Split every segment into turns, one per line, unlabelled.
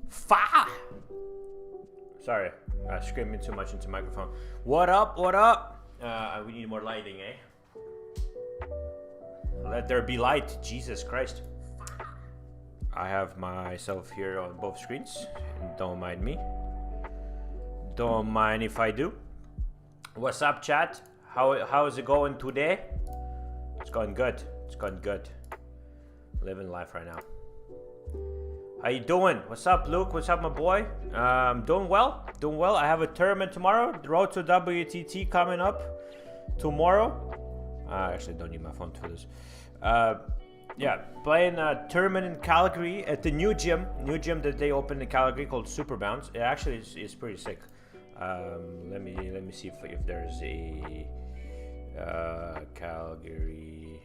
Fa! Sorry, screaming too much into microphone. What up? What up? We need more lighting, eh? Let there be light. Jesus Christ. I have myself here on both screens. Don't mind me. Don't mind if I do. What's up, chat? How is it going today? It's going good. It's going good. Living life right now. How you doing? What's up, Luke? What's up, my boy? Doing well. Doing well. I have a tournament tomorrow. The Road to WTT coming up tomorrow. I actually don't need my phone for this. Yeah, playing a tournament in Calgary at the new gym that they opened in Calgary called Super Bounce. It actually is pretty sick. Let me see if there's a Calgary.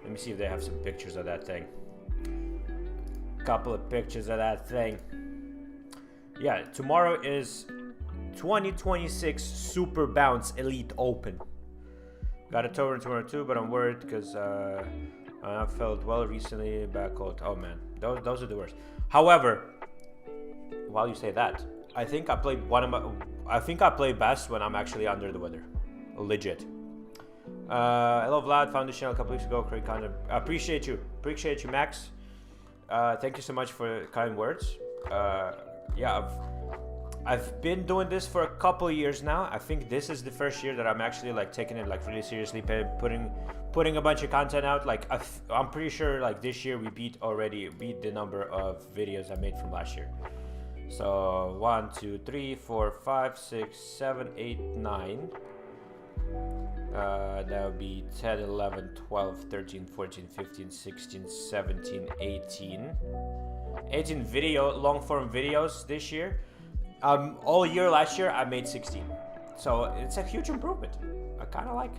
Let me see if they have some pictures of that thing. Couple of pictures of that thing. Yeah, tomorrow is 2026 Super Bounce Elite Open. Got a tournament tomorrow too, but I'm worried because I felt well recently back out. Oh man, those are the worst. However, while you say that, I think I played best when I'm actually under the weather. Legit. Hello Vlad, found the channel a couple weeks ago. Great content. Appreciate you, Max. Thank you so much for kind words. Yeah, I've been doing this for a couple of years now. I think this is the first year that I'm actually like taking it like really seriously, putting a bunch of content out. Like I'm pretty sure like this year we beat the number of videos I made from last year. So 1, 2, 3, 4, 5, 6, 7, 8, 9. That would be 10, 11, 12, 13, 14, 15, 16, 17, 18. 18 long form videos this year. All year last year I made 16. So it's a huge improvement. I kind of like.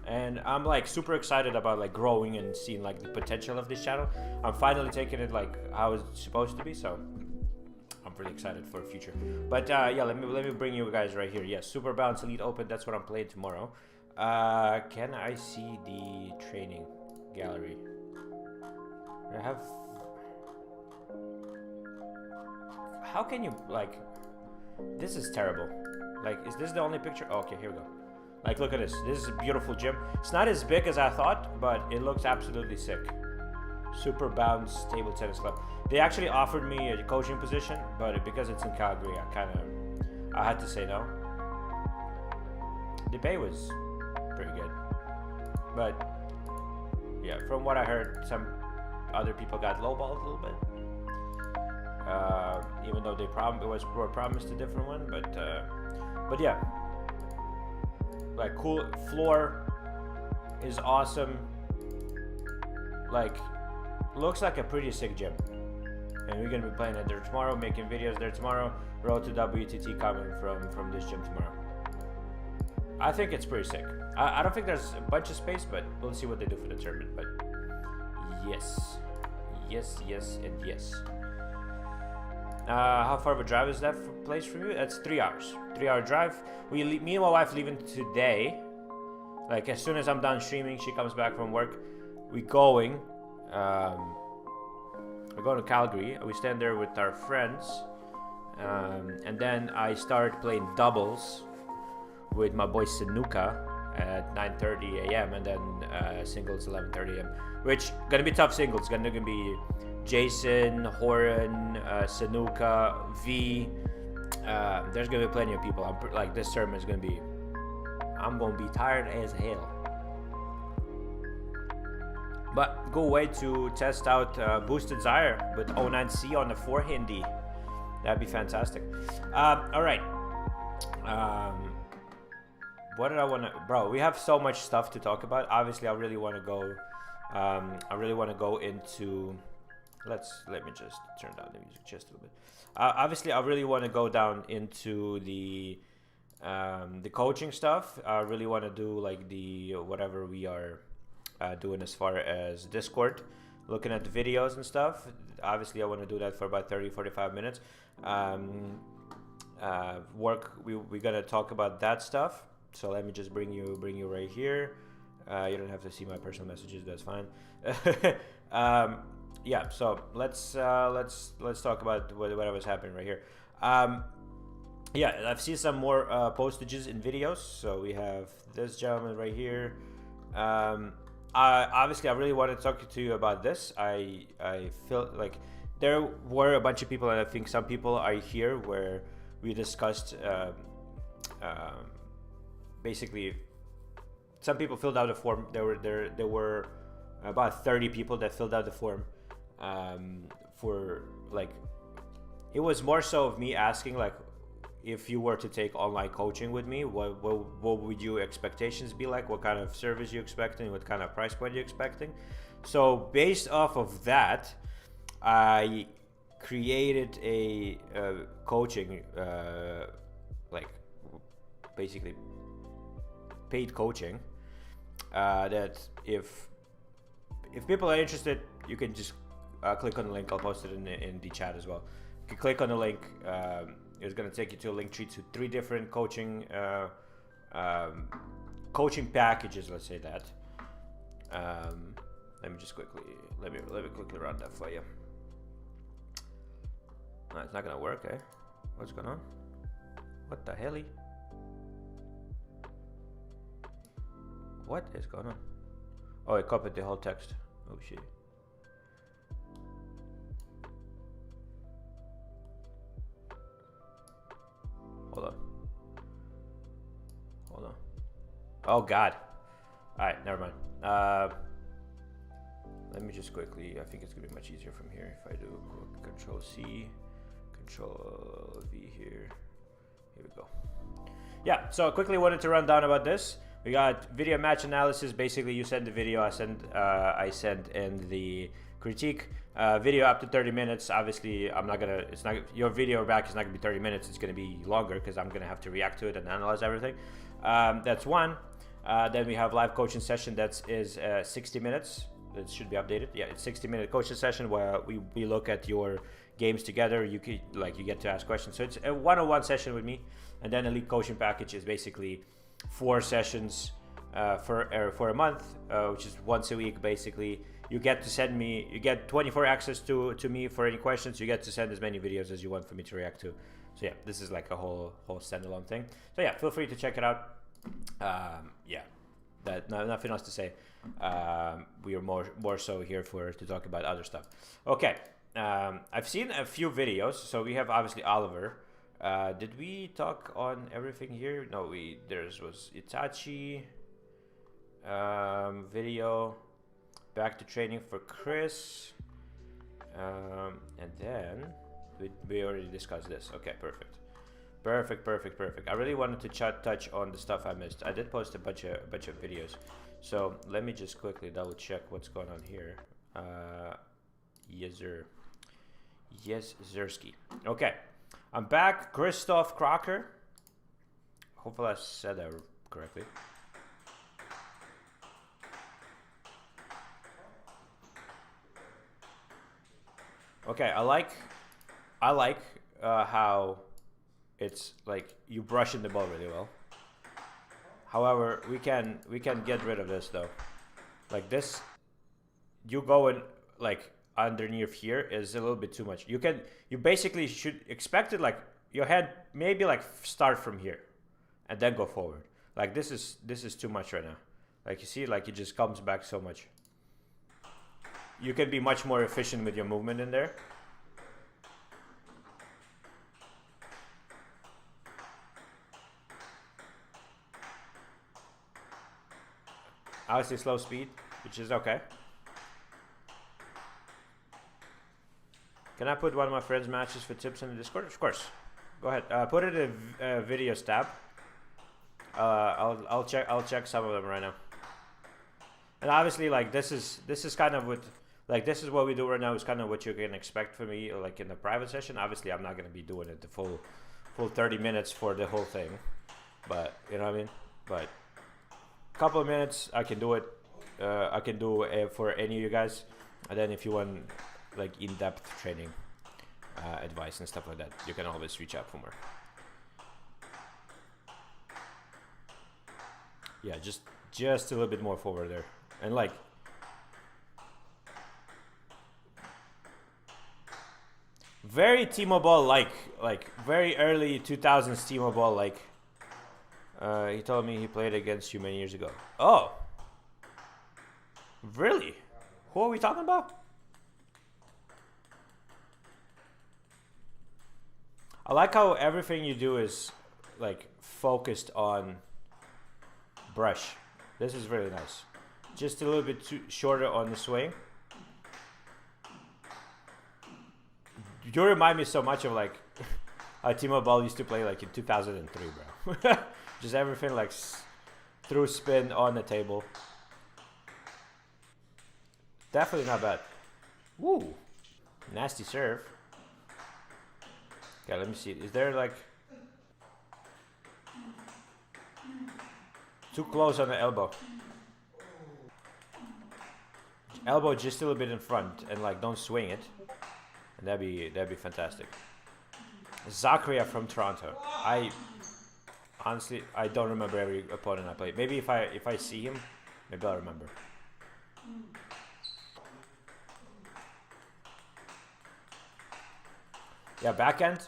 And I'm like super excited about like growing and seeing like the potential of this channel. I'm finally taking it like how it's supposed to be. So I'm really excited for the future. But yeah, let me bring you guys right here. Yes, Super Bounce Elite Open. That's what I'm playing tomorrow. Can I see the training gallery? I have. How can you like? This is terrible. Like, is this the only picture? Oh, okay, here we go. Like, look at this. This is a beautiful gym. It's not as big as I thought, but it looks absolutely sick. Super Bounce Table Tennis Club. They actually offered me a coaching position, but because it's in Calgary, I had to say no. The pay was pretty good, but yeah, from what I heard, some other people got lowballed a little bit. Even though were promised a different one, but yeah, like cool. Floor is awesome. Like, looks like a pretty sick gym, and we're gonna be playing it there tomorrow, making videos there tomorrow. Road to WTT coming from this gym tomorrow. I think it's pretty sick. I don't think there's a bunch of space, but we'll see what they do for the tournament. But yes, and yes. How far of a drive is that place from you? That's 3 hours. 3-hour drive. Me and my wife leaving today. Like as soon as I'm done streaming, she comes back from work. We're going to Calgary. We stand there with our friends, and then I start playing doubles with my boy Sanuka at 9:30 a.m. and then singles 11:30 a.m. Which gonna be tough singles. Gonna be Jason, Horan, Sanuka, V. There's gonna be plenty of people. Like this tournament is gonna be. I'm gonna be tired as hell. But go away to test out Boosted Zyre with 09C on the forehandy. That'd be fantastic. All right. What did I want to, bro? We have so much stuff to talk about. Obviously, I really want to go. I really want to go into. Let me just turn down the music just a little bit. Obviously, I really want to go down into the coaching stuff. I really want to do like the whatever we are doing as far as Discord, looking at the videos and stuff. Obviously, I want to do that for about 30-45 minutes. We're gonna talk about that stuff. So let me just bring you right here. You don't have to see my personal messages. That's fine. yeah, so let's talk about whatever's happening right here. Yeah, I've seen some more postages in videos. So we have this gentleman right here. Obviously, I really want to talk to you about this. I feel like there were a bunch of people, and I think some people are here where we discussed basically some people filled out a form. There were about 30 people that filled out the form for like, it was more so of me asking like, if you were to take online coaching with me, what would your expectations be like? What kind of service you expecting? What kind of price point you expecting? So based off of that, I created a coaching, like basically paid coaching. That if people are interested, you can just click on the link. I'll post it in the chat as well. You can click on the link. It's going to take you to a link tree to 3 different coaching coaching packages. Let's say that. Let me just quickly let me quickly run that for you. No, it's not gonna work, eh? What's going on? What the hell? What is going on? Oh, I copied the whole text. Oh shit. Hold on. Oh god. Alright, never mind. Let me just quickly, I think it's gonna be much easier from here if I do Control C, Control V here. Here we go. Yeah, so I quickly wanted to run down about this. We got video match analysis. Basically, you send the video, I send in the critique. Video up to 30 minutes. Obviously, your video back is not gonna be 30 minutes. It's gonna be longer because I'm gonna have to react to it and analyze everything. That's one. Then we have live coaching session. That is 60 minutes. It should be updated. Yeah, it's 60-minute coaching session where we look at your games together. You get to ask questions. So it's a one-on-one session with me. And then elite coaching package is basically 4 sessions for a month, which is once a week. Basically, you get 24 access to me for any questions. You get to send as many videos as you want for me to react to. So yeah, this is like a whole standalone thing. So yeah, feel free to check it out. Yeah, nothing else to say. We are more so here to talk about other stuff. Okay, I've seen a few videos. So we have obviously Oliver. Did we talk on everything here? No, theirs was Itachi video, back to training for Chris, and then we already discussed this. Okay, perfect. I really wanted to touch on the stuff I missed. I did post a bunch of videos, so let me just quickly double check what's going on here. Yes, Zersky. Okay. I'm back, Christoph Crocker. Hopefully I said that correctly. Okay, I like how it's like you brushing the ball really well. However, we can get rid of this though. Like this, you going like underneath here is a little bit too much. You basically should expect it like your head maybe like start from here and then go forward. Like this is too much right now. Like you see, like it just comes back so much. You can be much more efficient with your movement in there. Obviously slow speed, which is okay. Can I put one of my friends' matches for tips in the Discord? Of course. Go ahead. Put it in a videos tab. I'll check some of them right now. And obviously, like this is kind of what we do right now. Is kind of what you can expect from me, like in the private session. Obviously, I'm not gonna be doing it the full 30 minutes for the whole thing, but you know what I mean. But a couple of minutes, I can do it. I can do it for any of you guys. And then if you want like in-depth training advice and stuff like that, you can always reach out for more. Yeah, just a little bit more forward there, and like Very T-Mobile like very early 2000s T-Mobile like. He told me he played against you many years ago. Oh, really? Who are we talking about? I like how everything you do is like focused on brush. This is really nice. Just a little bit too shorter on the swing. You remind me so much of like how T-Mobile used to play like in 2003, bro. Just everything like through spin on the table. Definitely not bad. Woo! Nasty serve. Okay, let me see. Is there like too close on the elbow? Elbow just a little bit in front and like don't swing it. And that'd be fantastic. Zakaria from Toronto. Honestly, I don't remember every opponent I played. Maybe if I see him, maybe I'll remember. Yeah, backhand,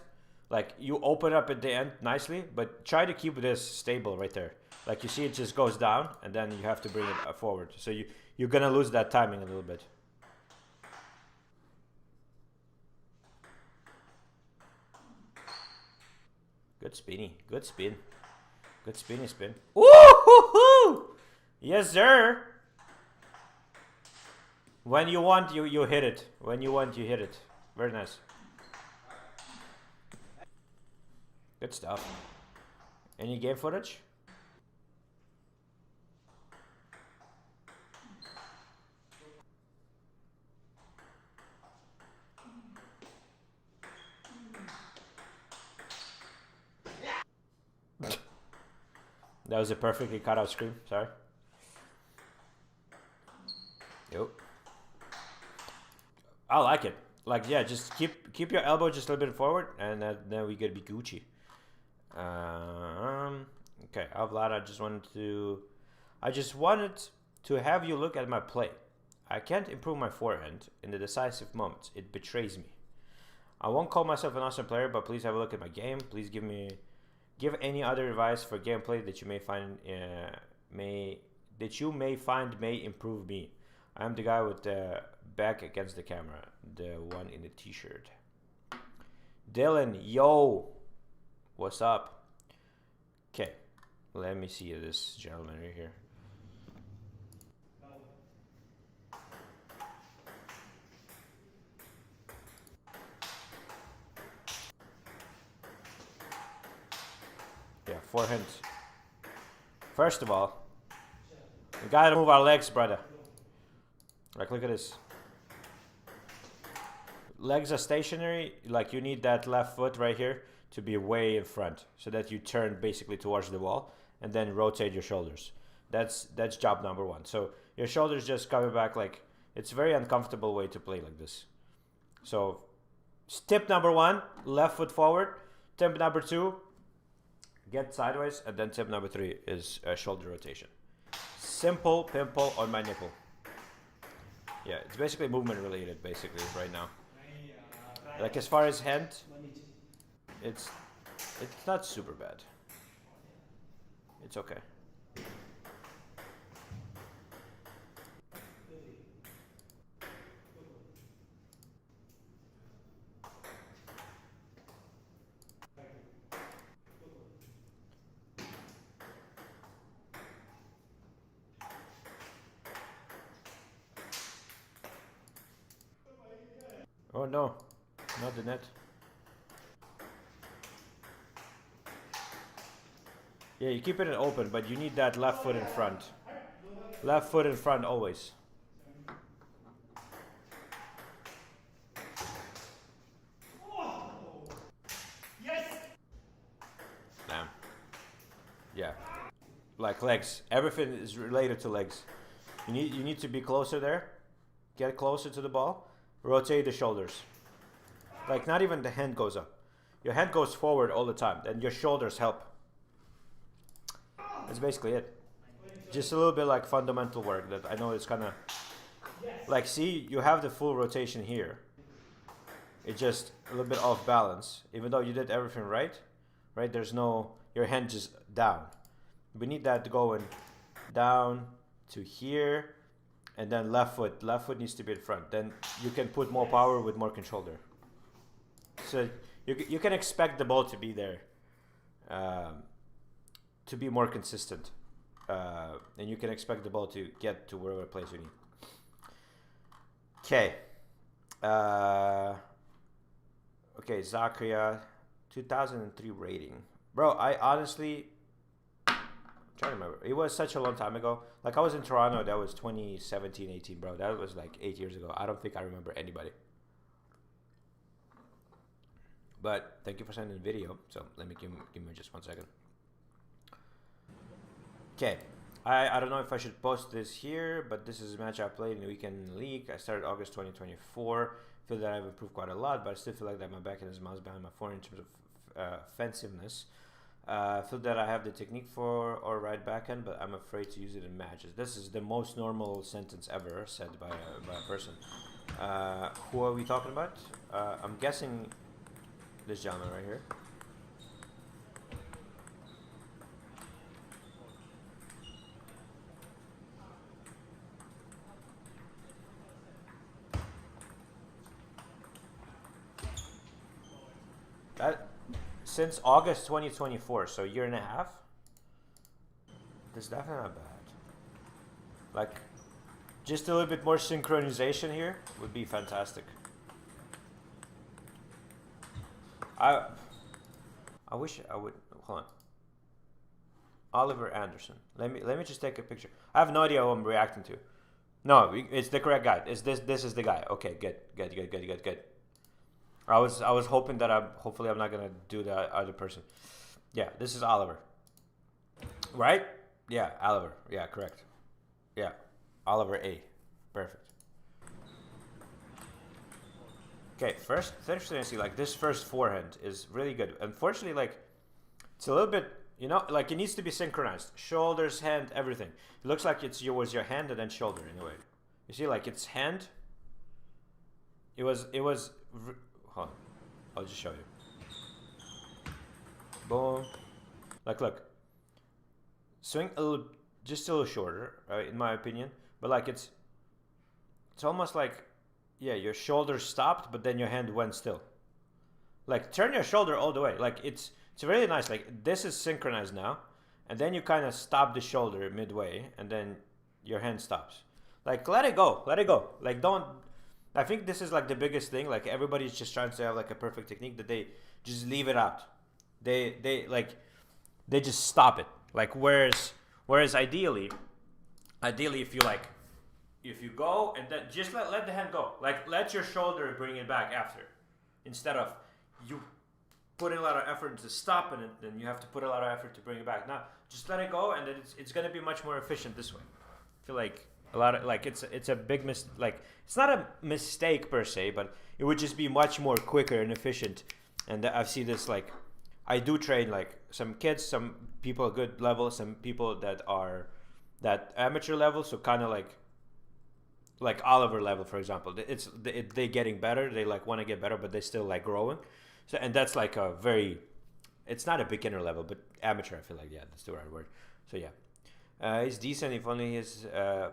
like you open up at the end nicely, but try to keep this stable right there. Like you see it just goes down and then you have to bring it forward. So you're gonna lose that timing a little bit. Good spinny, good spin. Good spinny spin. Ooh! Yes, sir! When you want, you hit it. When you want, you hit it. Very nice. Good stuff. Any game footage? That was a perfectly cut out scream. Sorry. Yep. I like it. Like, yeah, just keep your elbow just a little bit forward, and then we gotta be Gucci. Okay, Vlad, I just wanted to have you look at my play. I can't improve my forehand in the decisive moments. It betrays me. I won't call myself an awesome player, but please have a look at my game. Please give any other advice for gameplay that you may find may improve me. I am the guy with the back against the camera, the one in the t-shirt. Dylan, yo, what's up? Okay, let me see this gentleman right here. Yeah, forehand. First of all, we gotta move our legs, brother. Like, look at this. Legs are stationary. Like, you need that left foot right here to be way in front, so that you turn basically towards the wall and then rotate your shoulders. That's job number one. So your shoulders just coming back. Like, it's a very uncomfortable way to play like this. So tip number one, left foot forward. Tip number two, get sideways. And then tip number three is shoulder rotation. Simple pimple on my nipple. Yeah, it's basically movement related, basically, right now. Like, as far as hand, it's not super bad. It's okay. Oh no, not the net. Yeah, you keep it open, but you need that left foot in front. Left foot in front always. Damn. Yeah. Like legs. Everything is related to legs. You need to be closer there. Get closer to the ball. Rotate the shoulders. Like, not even the hand goes up. Your hand goes forward all the time. Then your shoulders help. That's basically it. Just a little bit like fundamental work that I know is kind of... Like, see, you have the full rotation here. It's just a little bit off balance. Even though you did everything right, there's no, your hand just down. We need that going down to here, and then left foot needs to be in front. Then you can put more power with more control there. So you can expect the ball to be there, to be more consistent, and you can expect the ball to get to wherever place you need. Okay. Okay, Zakaria, 2003 rating. Bro, I honestly, I'm trying to remember. It was such a long time ago. Like, I was in Toronto, that was 2017, 18, bro. That was like 8 years ago. I don't think I remember anybody. But thank you for sending the video. So let me give me just 1 second. Okay. I don't know if I should post this here, but this is a match I played in the weekend league. I started August 2024. Feel that I've improved quite a lot, but I still feel like that my backhand is miles behind my forehand in terms of offensiveness. Feel that I have the technique for or right backhand, but I'm afraid to use it in matches. This is the most normal sentence ever said by a person. Who are we talking about? I'm guessing this gentleman right here. That since August 2024, so a year and a half. This is definitely not bad. Like, just a little bit more synchronization here would be fantastic. I wish I would. Hold on. Oliver Anderson. Let me just take a picture. I have no idea who I'm reacting to. No, it's the correct guy. It's this. This is the guy. Okay, good. I was hoping that hopefully I'm not gonna do the other person. Yeah, this is Oliver. Right? Yeah, Oliver. Yeah, correct. Yeah, Oliver A. Perfect. Okay, first thing I see, like, this first forehand is really good. Unfortunately, like, it's a little bit, you know, like, it needs to be synchronized. Shoulders, hand, everything. It looks like it was your hand and then shoulder in a way. You see, like, it's hand. It was. Hold on. I'll just show you. Boom. Like, look. Swing just a little shorter, in my opinion. But, like, it's almost like, yeah, your shoulder stopped, but then your hand went still. Like, turn your shoulder all the way. Like, it's really nice. Like, this is synchronized now. And then you kind of stop the shoulder midway, and then your hand stops. Like, let it go. Let it go. Like, don't... I think this is like the biggest thing. Like, everybody's just trying to have like a perfect technique that they just leave it out. They just stop it. Like, whereas ideally if you go and then just let the hand go. Like, let your shoulder bring it back after, instead of you putting a lot of effort into stopping it, then you have to put a lot of effort to bring it back. Now, just let it go, and then it's gonna be much more efficient this way. I feel like a lot of, like, it's a big like, it's not a mistake per se, but it would just be much more quicker and efficient. And I've seen this, like, I do train like some kids, some people at good level, some people that are that amateur level, so kind of like Oliver level, for example. They getting better, they like want to get better, but they still like growing. So, and that's like a very, it's not a beginner level, but amateur, I feel like. Yeah, that's the right word. So yeah. He's decent if only he's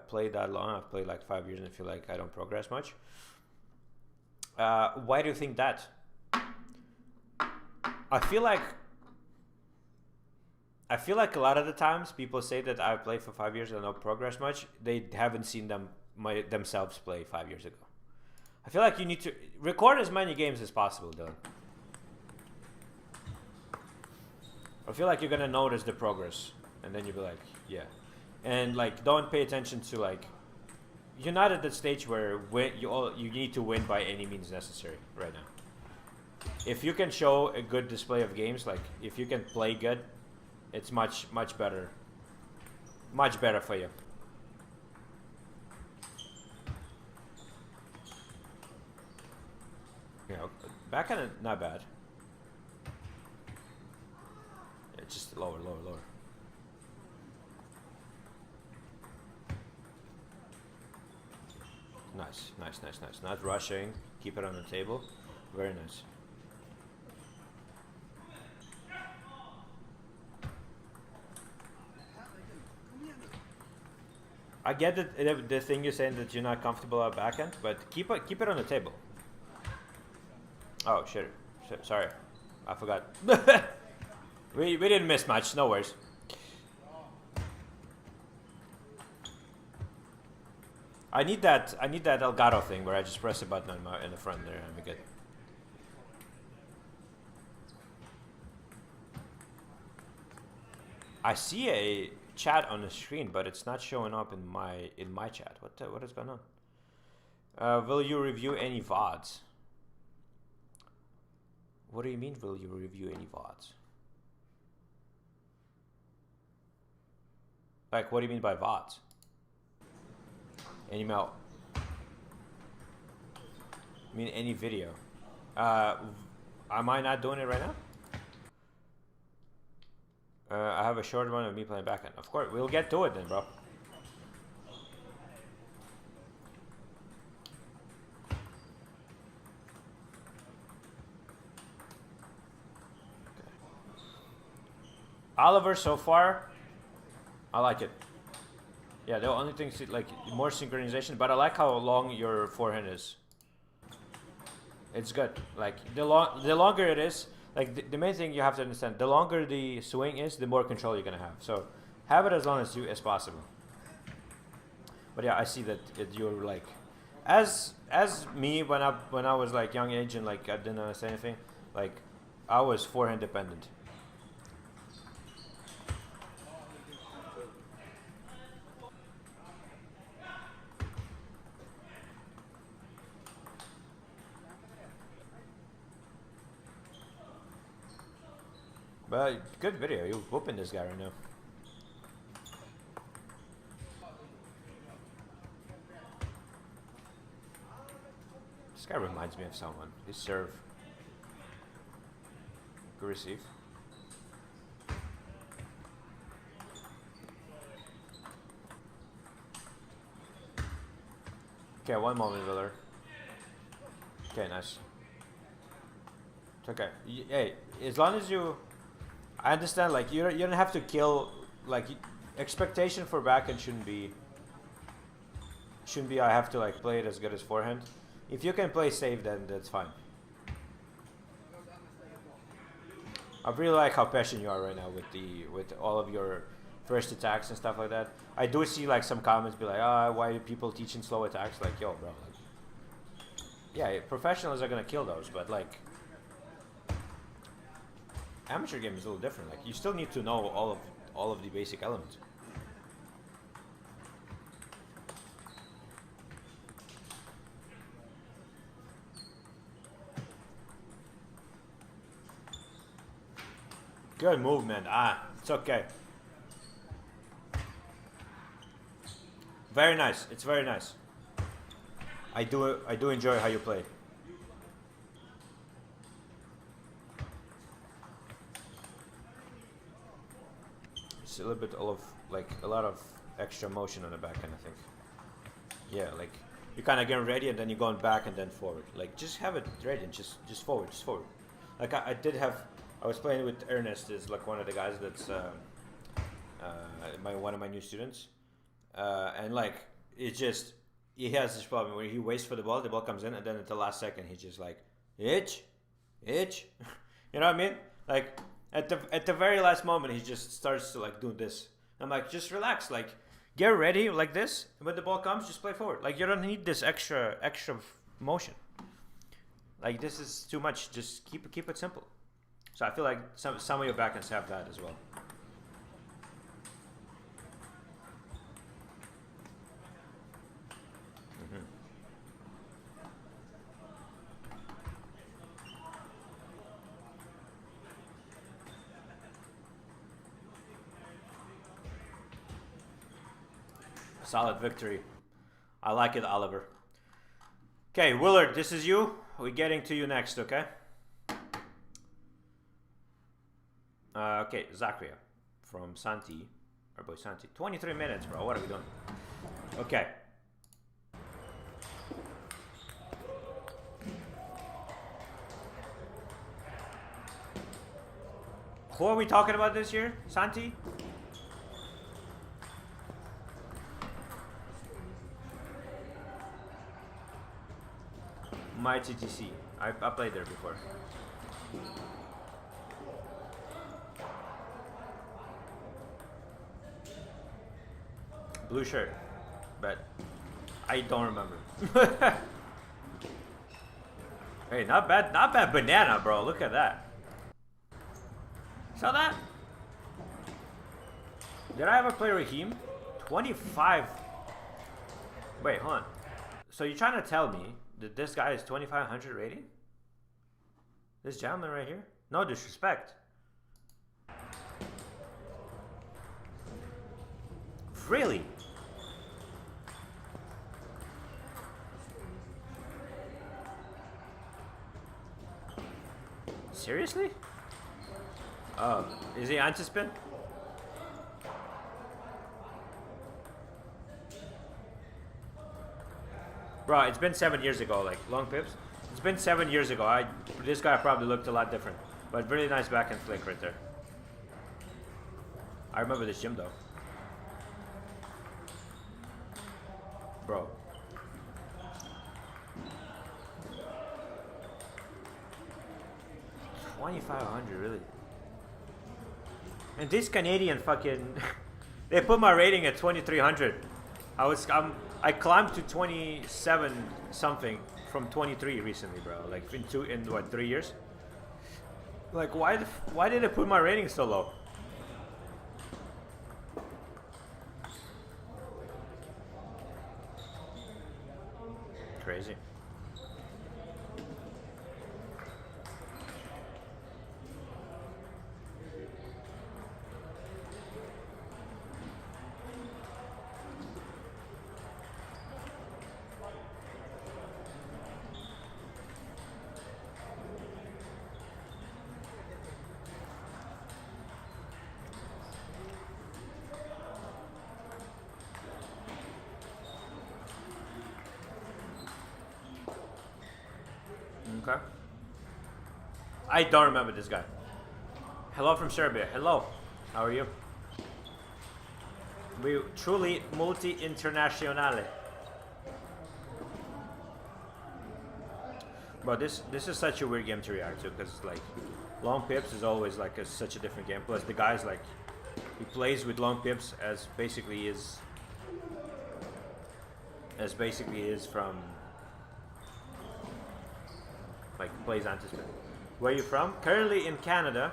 played that long. I've played like 5 years and I feel like I don't progress much. Why do you think that? I feel like a lot of the times people say that I've played for 5 years and I don't progress much. They haven't seen themselves play 5 years ago. I feel like you need to record as many games as possible, Dylan. I feel like you're gonna notice the progress, and then you'll be like, yeah. And like, don't pay attention to like, you're not at the stage where you need to win by any means necessary right now. If you can show a good display of games, like if you can play good, it's much better. Much better for you. Yeah, backhand not bad. Yeah, just lower. Nice. Not rushing. Keep it on the table. Very nice. I get that the thing you're saying that you're not comfortable at backhand, but keep it on the table. Oh shit. Sorry, I forgot. we didn't miss much. No worries. I need that Elgato thing where I just press a button in the front there and we get. I see a chat on the screen, but it's not showing up in my chat. What is going on? Will you review any VODs? What do you mean? Will you review any VODs? Like, what do you mean by VODs? Any mail? I mean any video? Am I not doing it right now? I have a short one of me playing backhand. Of course, we'll get to it then, bro. Oliver, so far, I like it. Yeah, the only thing is like more synchronization, but I like how long your forehand is. It's good. Like the longer it is, like the main thing you have to understand, the longer the swing is, the more control you're gonna have. So have it as long as possible. But yeah, I see that you're like, as me when I was like young age and like I didn't understand anything, like I was forehand dependent. But good video. You're whooping this guy right now. This guy reminds me of someone. His serve. Good receive. Okay, one moment, Willer. Okay, nice. It's okay. Hey, as long as you... I understand, like, you don't have to kill... Like, expectation for backhand shouldn't be I have to, like, play it as good as forehand. If you can play safe, then that's fine. I really like how passionate you are right now with all of your first attacks and stuff like that. I do see like some comments be like, why are people teaching slow attacks? Like, yo, bro. Like, yeah, professionals are gonna kill those, but like, amateur game is a little different. Like, you still need to know all of the basic elements. Good movement. It's okay. Very nice. It's very nice. I do enjoy how you play. It's a little bit of like a lot of extra motion on the backhand, I think. Yeah, like you're kind of getting ready and then you're going back and then forward. Like just have it ready and just forward, just forward. Like I was playing with Ernest, is like one of the guys that's one of my new students, and like it's just he has this problem where he waits for the ball comes in, and then at the last second he's just like itch, you know what I mean? Like at the very last moment he just starts to like do this. I'm like, just relax, like get ready like this. When the ball comes, just play forward. Like you don't need this extra motion. Like this is too much. Just keep it simple. So I feel like some of your backhands have that as well. Mm-hmm. Solid victory. I like it, Oliver. Okay, Willard, this is you. We're getting to you next, okay? Okay, Zachria from Santi, our boy Santi. 23 minutes, bro. What are we doing? Okay. Who are we talking about this year? Santi? My TTC. I played there before. Blue shirt. But I don't remember. Hey, not bad banana, bro. Look at that. Saw that? Did I ever play Raheem? 25. Wait, hold on. So you're trying to tell me that this guy is 2500 rating? This gentleman right here? No disrespect. Really? Seriously? Oh, is he anti-spin? Bro, it's been 7 years ago, like, long pips. It's been 7 years ago. This guy probably looked a lot different. But really nice backhand flick right there. I remember this gym, though. Bro. $2,500, really? And this Canadian fucking... they put my rating at 2,300. I climbed to 27 something from 23 recently, bro. Like in what, 3 years? Like why did they put my rating so low? Crazy. Okay. I don't remember this guy. Hello from Serbia. Hello. How are you? We truly multi-internationale. But this is such a weird game to react to because like long pips is always like such a different game. Plus the guy's like he plays with long pips as basically is from like plays anti-spin. Where are you from? Currently in Canada,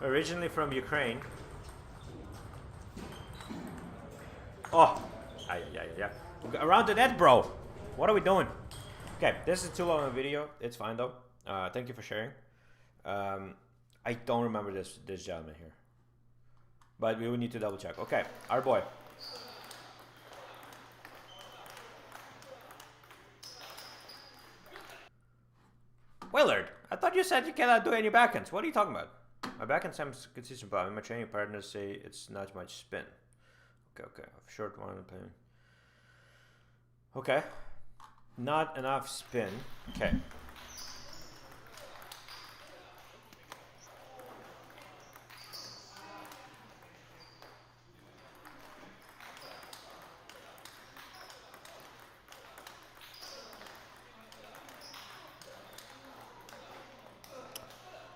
originally from Ukraine. Oh, yeah. Around the net, bro. What are we doing? Okay, this is too long a video. It's fine though. Thank you for sharing. I don't remember this gentleman here, but we would need to double check. Okay, our boy. Willard, I thought you said you cannot do any backhands. What are you talking about? My backhand seems consistent, but my training partners say it's not much spin. Okay. Short one. Okay. Not enough spin. Okay.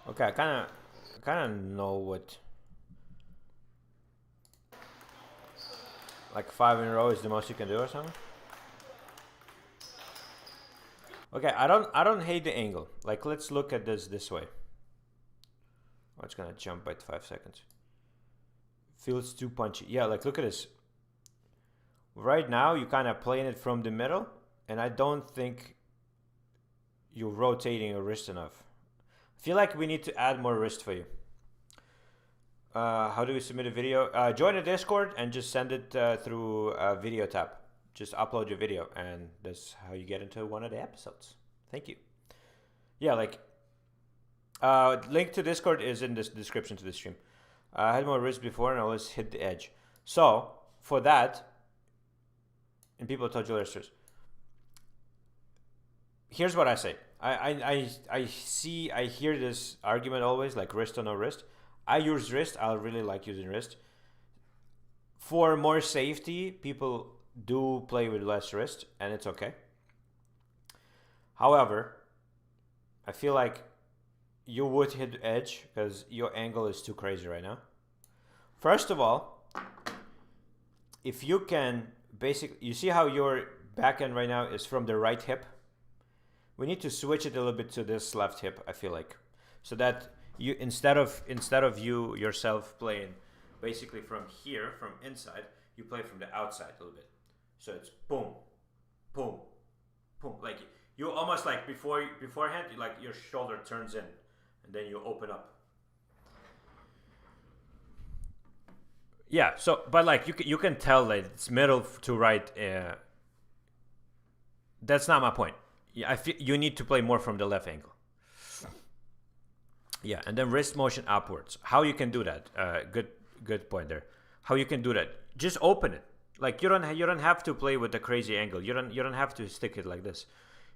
Okay, I kind of know what. Like 5 in a row is the most you can do or something. Okay, I don't hate the angle. Like let's look at this way. Oh, it's gonna jump by 5 seconds. Feels too punchy. Yeah, like look at this. Right now you're kind of playing it from the middle, and I don't think you're rotating your wrist enough. I feel like we need to add more wrist for you. How do we submit a video? Join the Discord and just send it through a video tab. Just upload your video, and that's how you get into one of the episodes. Thank you. Yeah, like link to Discord is in the description to the stream. I had more wrist before and I always hit the edge. So for that, and people told you listers. Here's what I say. I hear this argument always, like wrist or no wrist. I use wrist. I really like using wrist. For more safety, people do play with less wrist, and it's okay. However, I feel like you would hit the edge because your angle is too crazy right now. First of all, if you can basically, you see how your backhand right now is from the right hip? We need to switch it a little bit to this left hip, I feel like. So that you, instead of you yourself playing basically from here, from inside, you play from the outside a little bit. So it's boom, boom, boom. Like you almost like beforehand, like your shoulder turns in and then you open up. Yeah, so but like you can tell that it's middle to right. That's not my point. Yeah, I feel you need to play more from the left ankle. Yeah, and then wrist motion upwards. How you can do that? Good point there. How you can do that? Just open it. Like you don't have to play with the crazy angle. You don't have to stick it like this.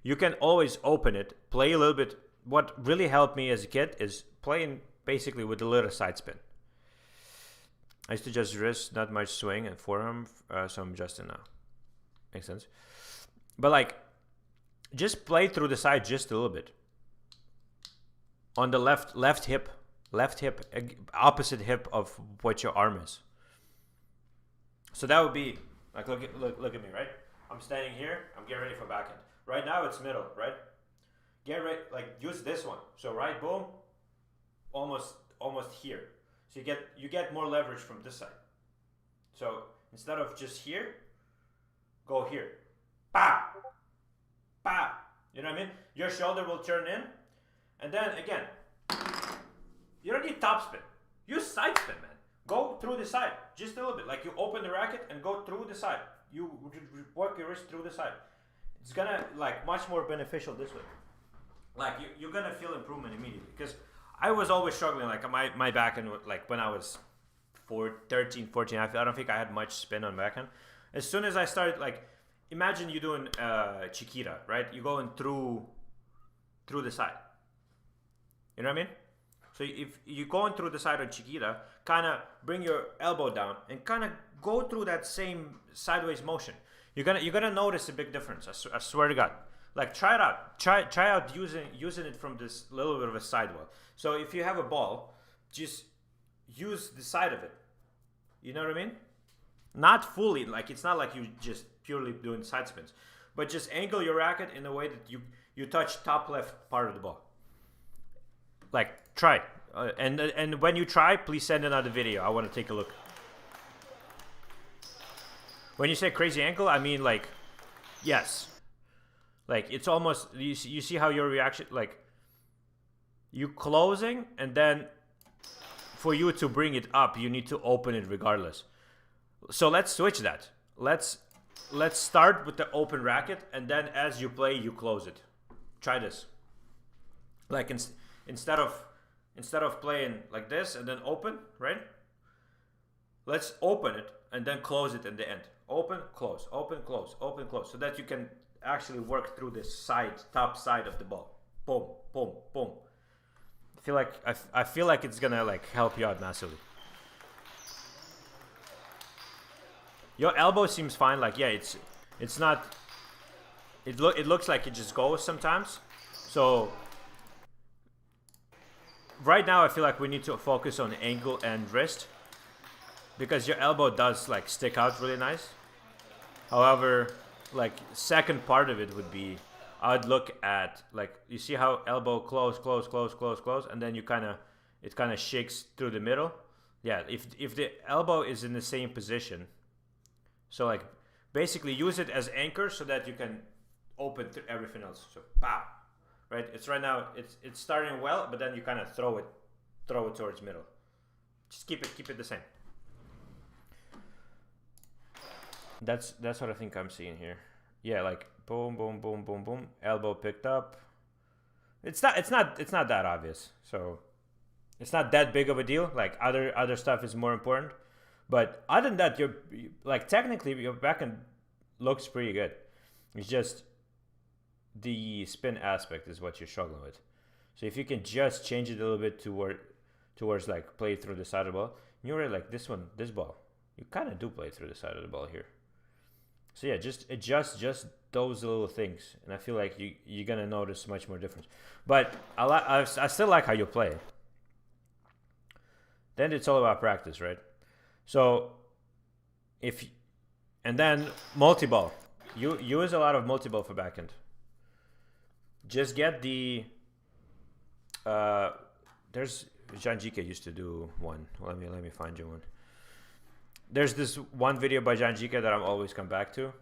You can always open it, play a little bit. What really helped me as a kid is playing basically with a little side spin. I used to just wrist, not much swing, and forearm, so I'm adjusting now. Makes sense. But like, just play through the side just a little bit. On the left hip, opposite hip of what your arm is. So that would be like look at me, right? I'm standing here. I'm getting ready for backhand. Right now it's middle, right? Get ready, like use this one. So right, boom, almost here. So you get more leverage from this side. So instead of just here, go here. Bah! Bah! You know what I mean? Your shoulder will turn in. And then again, you don't need top spin. Use side spin, man. Go through the side, just a little bit. Like you open the racket and go through the side. You work your wrist through the side. It's gonna like much more beneficial this way. Like you're gonna feel improvement immediately. Because I was always struggling, like my backhand, like when I was 13, 14, I don't think I had much spin on backhand. As soon as I started, like, imagine you doing Chiquita, right? You're going through the side. You know what I mean? So if you're going through the side of Chiquita, kind of bring your elbow down and kind of go through that same sideways motion. You're gonna notice a big difference. I swear to God. Like try it out. Try out using it from this little bit of a sidewall. So if you have a ball, just use the side of it. You know what I mean? Not fully. Like it's not like you just purely doing side spins, but just angle your racket in a way that you touch top left part of the ball. Like try, and when you try, please send another video. I want to take a look. When you say crazy ankle, I mean like, yes. Like it's almost, you see how your reaction, like you closing and then for you to bring it up, you need to open it regardless. So let's switch that. Let's start with the open racket and then as you play, you close it. Try this. Like instead of playing like this and then open, right? Let's open it and then close it in the end. Open, close, open, close, open, close. So that you can actually work through this top side of the ball. Boom, boom, boom. I feel like it's gonna like help you out massively. Your elbow seems fine. Like yeah, it's not. It looks like it just goes sometimes. So right now I feel like we need to focus on ankle and wrist because your elbow does like stick out really nice. However, like second part of it would be I'd look at like you see how elbow close, and then it kind of shakes through the middle. Yeah, if the elbow is in the same position, so like basically use it as anchor so that you can open everything else. So pow, right? It's right now it's starting well, but then you kind of throw it towards middle. Just keep it the same. That's what I think I'm seeing here. Yeah, like boom, boom, boom, boom, boom. Elbow picked up. It's not that obvious. So it's not that big of a deal. Like other stuff is more important. But other than that, you're like technically your backhand looks pretty good. It's just the spin aspect is what you're struggling with. So if you can just change it a little bit towards like play through the side of the ball. And you're like this ball. You kind of do play through the side of the ball here. So yeah, just adjust just those little things, and I feel like you're gonna notice much more difference. But I still like how you play. Then it's all about practice, right? So and then multi-ball. You use a lot of multi-ball for backhand. Just get the there's Jan Jika used to do one. Let me find you one. There's this one video by Jan Jika that I'm always come back to.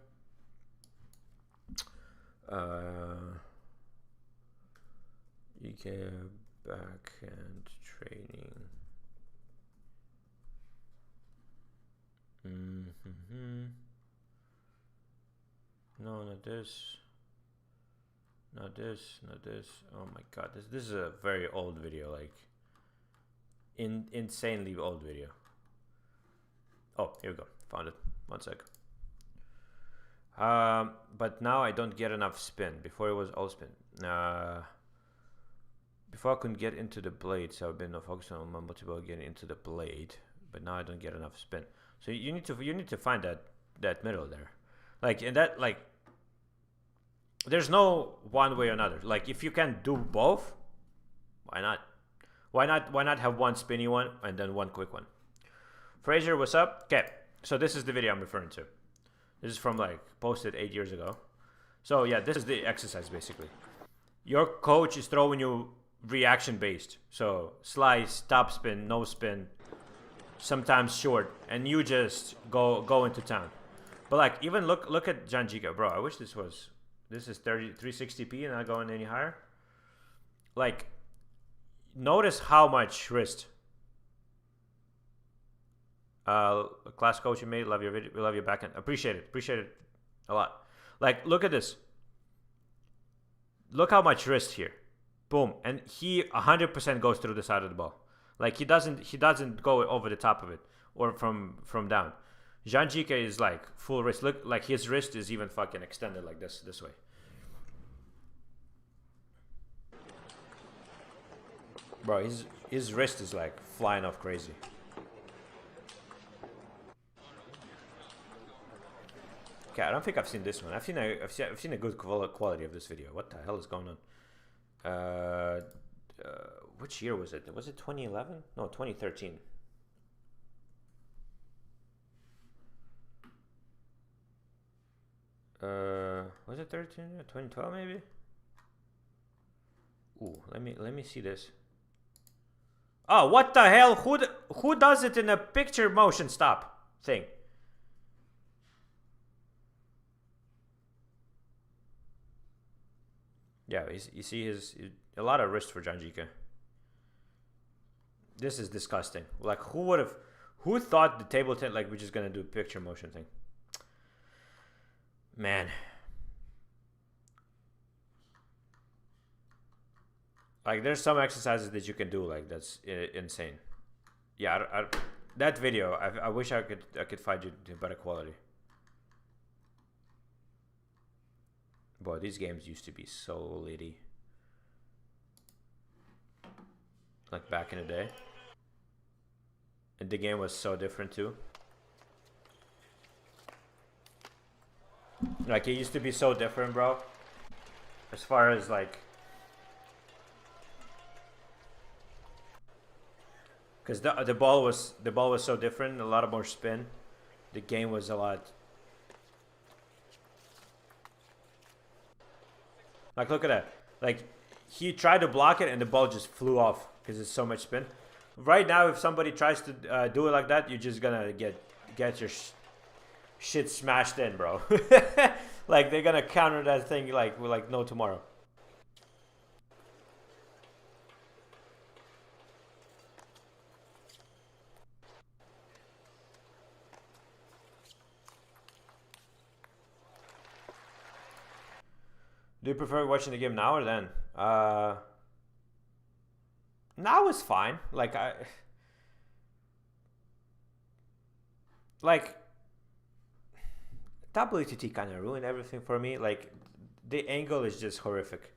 Jika backhand training. No, not this. Not this. Not this. Oh my god, this is a very old video, like insanely old video. Oh, here we go. Found it. 1 sec. But now I don't get enough spin. Before it was all spin. Before I couldn't get into the blade, so I've been focusing on my multi-ball getting into the blade. But now I don't get enough spin. So you need to find that middle there, like in that like. There's no one way or another. Like if you can do both, why not? Why not have one spinny one and then one quick one? Fraser, what's up? Okay, so this is the video I'm referring to. This is from like posted 8 years ago. So yeah, this is the exercise basically. Your coach is throwing you reaction based. So slice, top spin, no spin, sometimes short, and you just go into town. But like even look at Jan Jika, bro. I wish this is 360p and not going any higher. Like notice how much wrist. Class coach you made, love your video, we love your backhand. Appreciate it a lot. Like look at this. Look how much wrist here. Boom. And he 100% goes through the side of the ball. Like he doesn't go over the top of it or from down. Jan Jika is like full wrist. Look, like his wrist is even fucking extended like this way. Bro, his wrist is like flying off crazy. Okay, I don't think I've seen this one. I've seen a good quality of this video. What the hell is going on? Which year was it? Was it 2011? No, 2013. Was it 13? 2012 maybe? Ooh, let me see this. Oh, what the hell? Who does it in a picture motion stop thing? Yeah, you see a lot of wrist for Jan Jika. This is disgusting. Like who thought the table tennis, like we're just gonna do a picture motion thing? Man. Like there's some exercises that you can do like that's insane. Yeah, that video, I wish I could find you better quality. Boy, these games used to be so litty. Like back in the day. And the game was so different too. Like it used to be so different, bro. As far as like, because the ball was so different, a lot of more spin. The game was a lot. Like look at that. Like he tried to block it and the ball just flew off because it's so much spin. Right now, if somebody tries to do it like that, you're just gonna get your shit smashed in, bro. Like they're gonna counter that thing like no tomorrow. Do you prefer watching the game now or then? Now is fine. Like WTT kind of ruined everything for me. Like the angle is just horrific.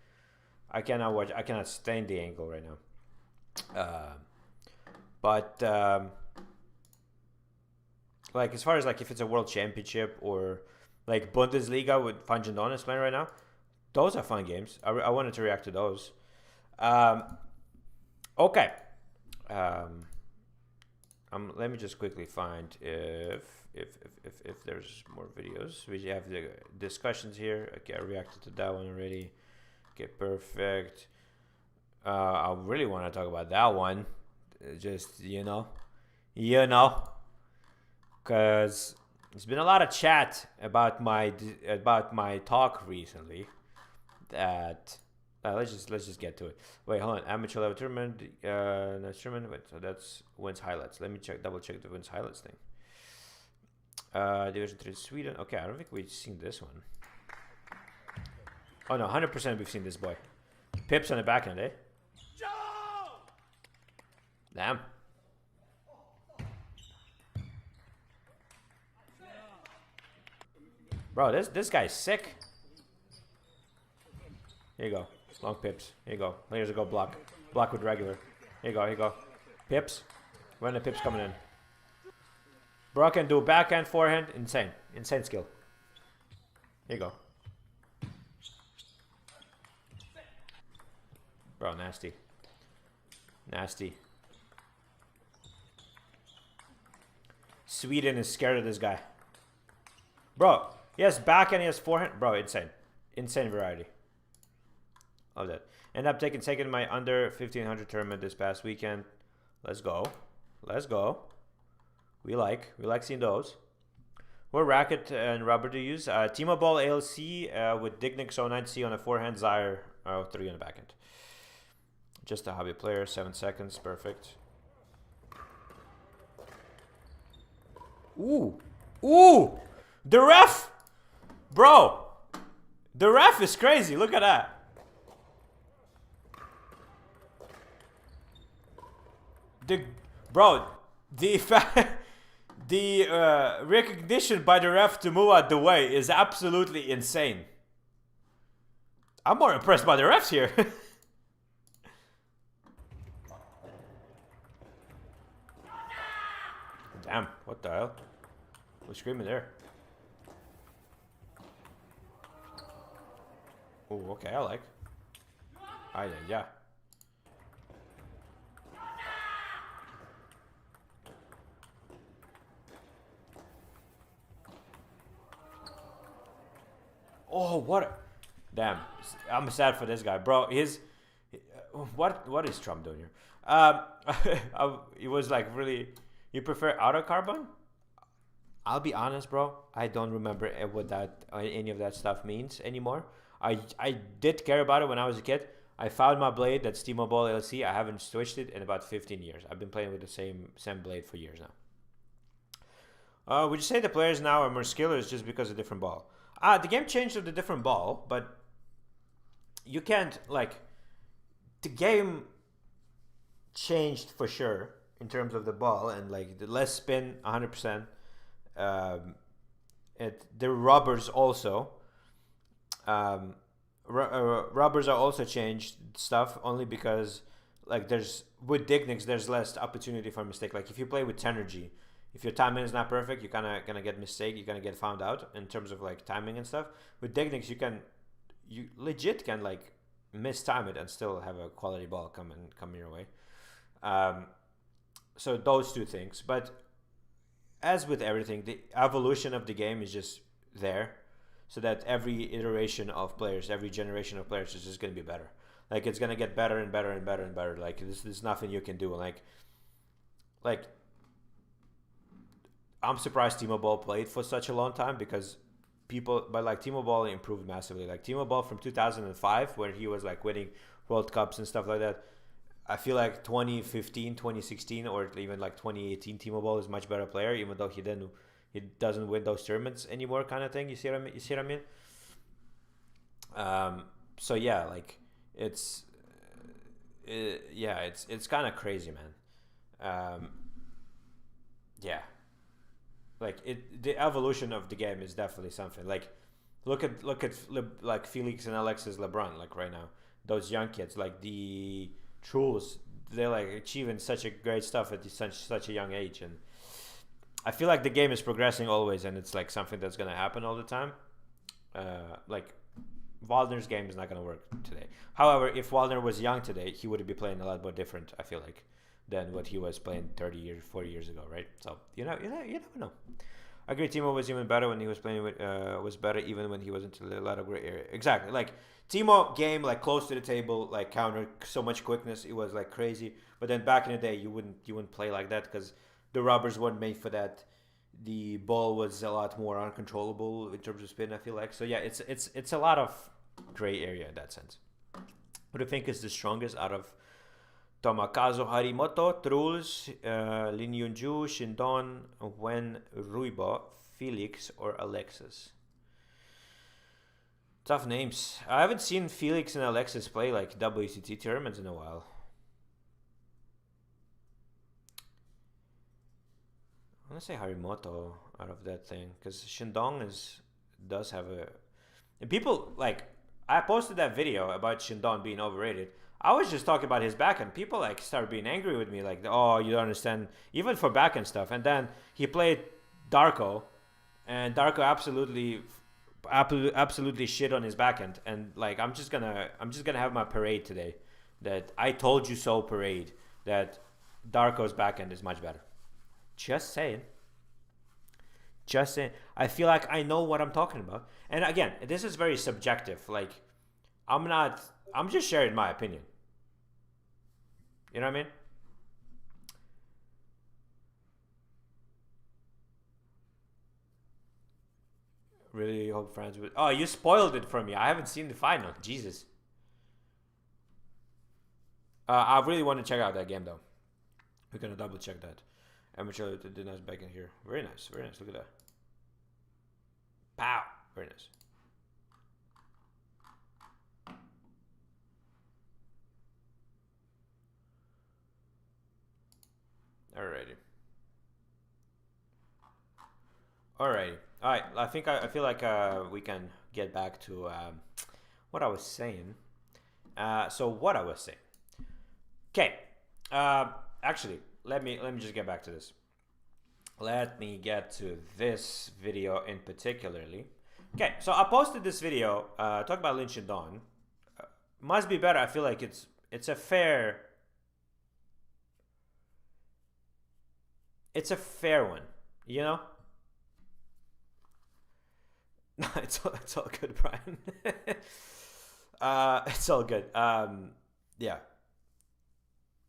I cannot stand the angle right now. But like as far as like if it's a world championship or like Bundesliga with Fanjandon is playing right now, those are fun games. I wanted to react to those. Okay. Let me just quickly find if there's more videos. We have the discussions here. Okay, I reacted to that one already. Okay, perfect. I really want to talk about that one. Just because there's been a lot of chat about my talk recently. That let's just get to it. Wait, hold on. Amateur level tournament. Next tournament. Wait, so that's wins highlights. Let me double check the wins highlights thing. Division 3 Sweden. Okay, I don't think we've seen this one. Oh no, 100% we've seen this boy. Pips on the back end, eh? Damn. Bro, this guy's sick. Here you go. Long pips. Here you go. Here's a go block. Block with regular. Here you go. Pips. When the pips coming in. Bro can do backhand, forehand. Insane. Insane skill. Here you go. Bro, nasty. Nasty. Sweden is scared of this guy. Bro, he has backhand, he has forehand. Bro, insane. Insane variety. Love that. End up taking second in my under 1500 tournament this past weekend. Let's go. Let's go. We like seeing those. What racket and rubber to use? Timo Ball ALC with Dignic 09C on a forehand, Zaire 03 on the backhand. Just a hobby player, 7 seconds, perfect. Ooh. Ooh! The ref! Bro! The ref is crazy, look at that. The recognition by the ref to move out the way is absolutely insane. I'm more impressed by the refs here. Damn, what the hell? Who's screaming there? Oh, okay, I like. Yeah. Oh, what? Damn, I'm sad for this guy, bro. What is Trump doing here? He was like really. You prefer auto carbon? I'll be honest, bro. I don't remember what any of that stuff means anymore. I did care about it when I was a kid. I found my blade that's Timo Ball LC. I haven't switched it in about 15 years. I've been playing with the same blade for years now. Would you say the players now are more skillers just because of different ball? The game changed with a different ball, but you can't the game changed for sure in terms of the ball and the less spin, 100%. The rubbers also. Rubbers are also changed stuff only because with Dignics there's less opportunity for mistake. Like if you play with Tenergy, if your timing is not perfect, you're kind of gonna get mistake. You're gonna get found out in terms of timing and stuff. With Dignics, you legit can mistime it and still have a quality ball come your way. So those two things. But as with everything, the evolution of the game is just there, so that every iteration of players, every generation of players is just gonna be better. It's gonna get better and better and better and better. There's nothing you can do. I'm surprised Timo Ball played for such a long time because Timo Ball improved massively. Timo Ball from 2005, where he was winning World Cups and stuff like that. I feel 2015, 2016, or even 2018, Timo Ball is a much better player, even though he doesn't win those tournaments anymore, kind of thing. You see what I mean? So yeah, it's kind of crazy, man. Yeah. The evolution of the game is definitely something. Look at Felix and Alexis LeBron right now. Those young kids, the Truls, they're like achieving such a great stuff at such a young age, and I feel like the game is progressing always, and it's like something that's gonna happen all the time. Like Waldner's game is not gonna work today. However, if Waldner was young today, he would be playing a lot more different, I feel like, than what he was playing 30 years, 40 years ago, right? So you never know. I agree. Timo was even better when he was playing with. Was better even when he was into the latter gray area. Exactly. Like Timo game, like close to the table, like counter so much quickness. It was like crazy. But then back in the day, you wouldn't play like that because the rubbers weren't made for that. The ball was a lot more uncontrollable in terms of spin, I feel like. So yeah, it's a lot of gray area in that sense. What do you think is the strongest out of Tomakazu Harimoto, Truls, Lin Yunju, Shindon, Wen Ruibo, Felix, or Alexis? Tough names. I haven't seen Felix and Alexis play like WCT tournaments in a while. I'm gonna say Harimoto out of that thing because Shindong does have a. And people like I posted that video about Shindong being overrated. I was just talking about his backhand. People like started being angry with me, like, "Oh, you don't understand," even for backhand stuff. And then he played Darko, and Darko absolutely shit on his backhand. And like, I'm just gonna have my parade today, that I told you so parade that Darko's backhand is much better. Just saying. I feel like I know what I'm talking about. And again, this is very subjective. Like, I'm just sharing my opinion. You know what I mean? Really hope France would. Oh, you spoiled it for me. I haven't seen the final. Jesus. I really want to check out that game though. We're gonna double check that. Amateur did nice back in here. Very nice. Very nice. Look at that. Pow. Very nice. Alrighty. Alrighty. Alright. I feel like we can get back to what I was saying. So what I was saying. Okay. Actually, let me just get back to this. Let me get to this video in particularly. Okay, so I posted this video talk about Lin Shindong. Must be better. I feel like it's a fair one, you know. No, it's all good, Brian. It's all good. Yeah,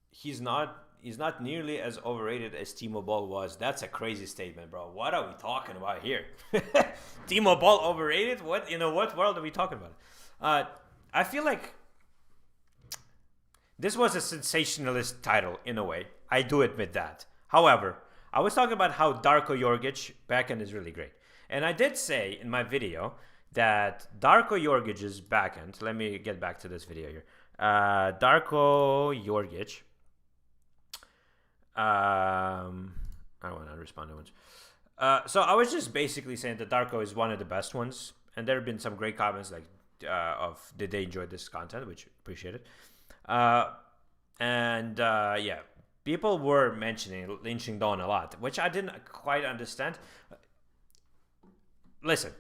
he's not nearly as overrated as Timo Boll was. That's a crazy statement, bro. What are we talking about here? Timo Boll overrated? What world are we talking about? I feel like this was a sensationalist title in a way. I do admit that. However, I was talking about how Darko Jorgic backhand is really great. And I did say in my video that Darko Jorgic's backhand, let me get back to this video here. Darko Jorgic. I don't want to respond to much. So I was just basically saying that Darko is one of the best ones. And there have been some great comments like of did they enjoy this content, which appreciate it. Yeah, people were mentioning Lin Shindong a lot, which I didn't quite understand. Listen,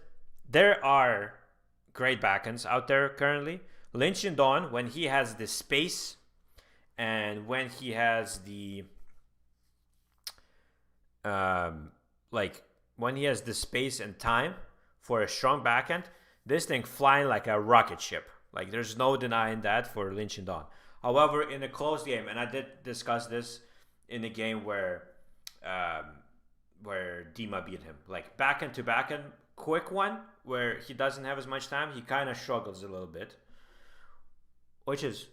there are great backhands out there currently. Lin Shindong, when he has the space and when he has the when he has the space and time for a strong backhand, this thing flying like a rocket ship. Like, there's no denying that for Lin Shindong. However, in a close game, and I did discuss this in a game where Dima beat him, like backhand to backhand, quick one where he doesn't have as much time, he kind of struggles a little bit, which is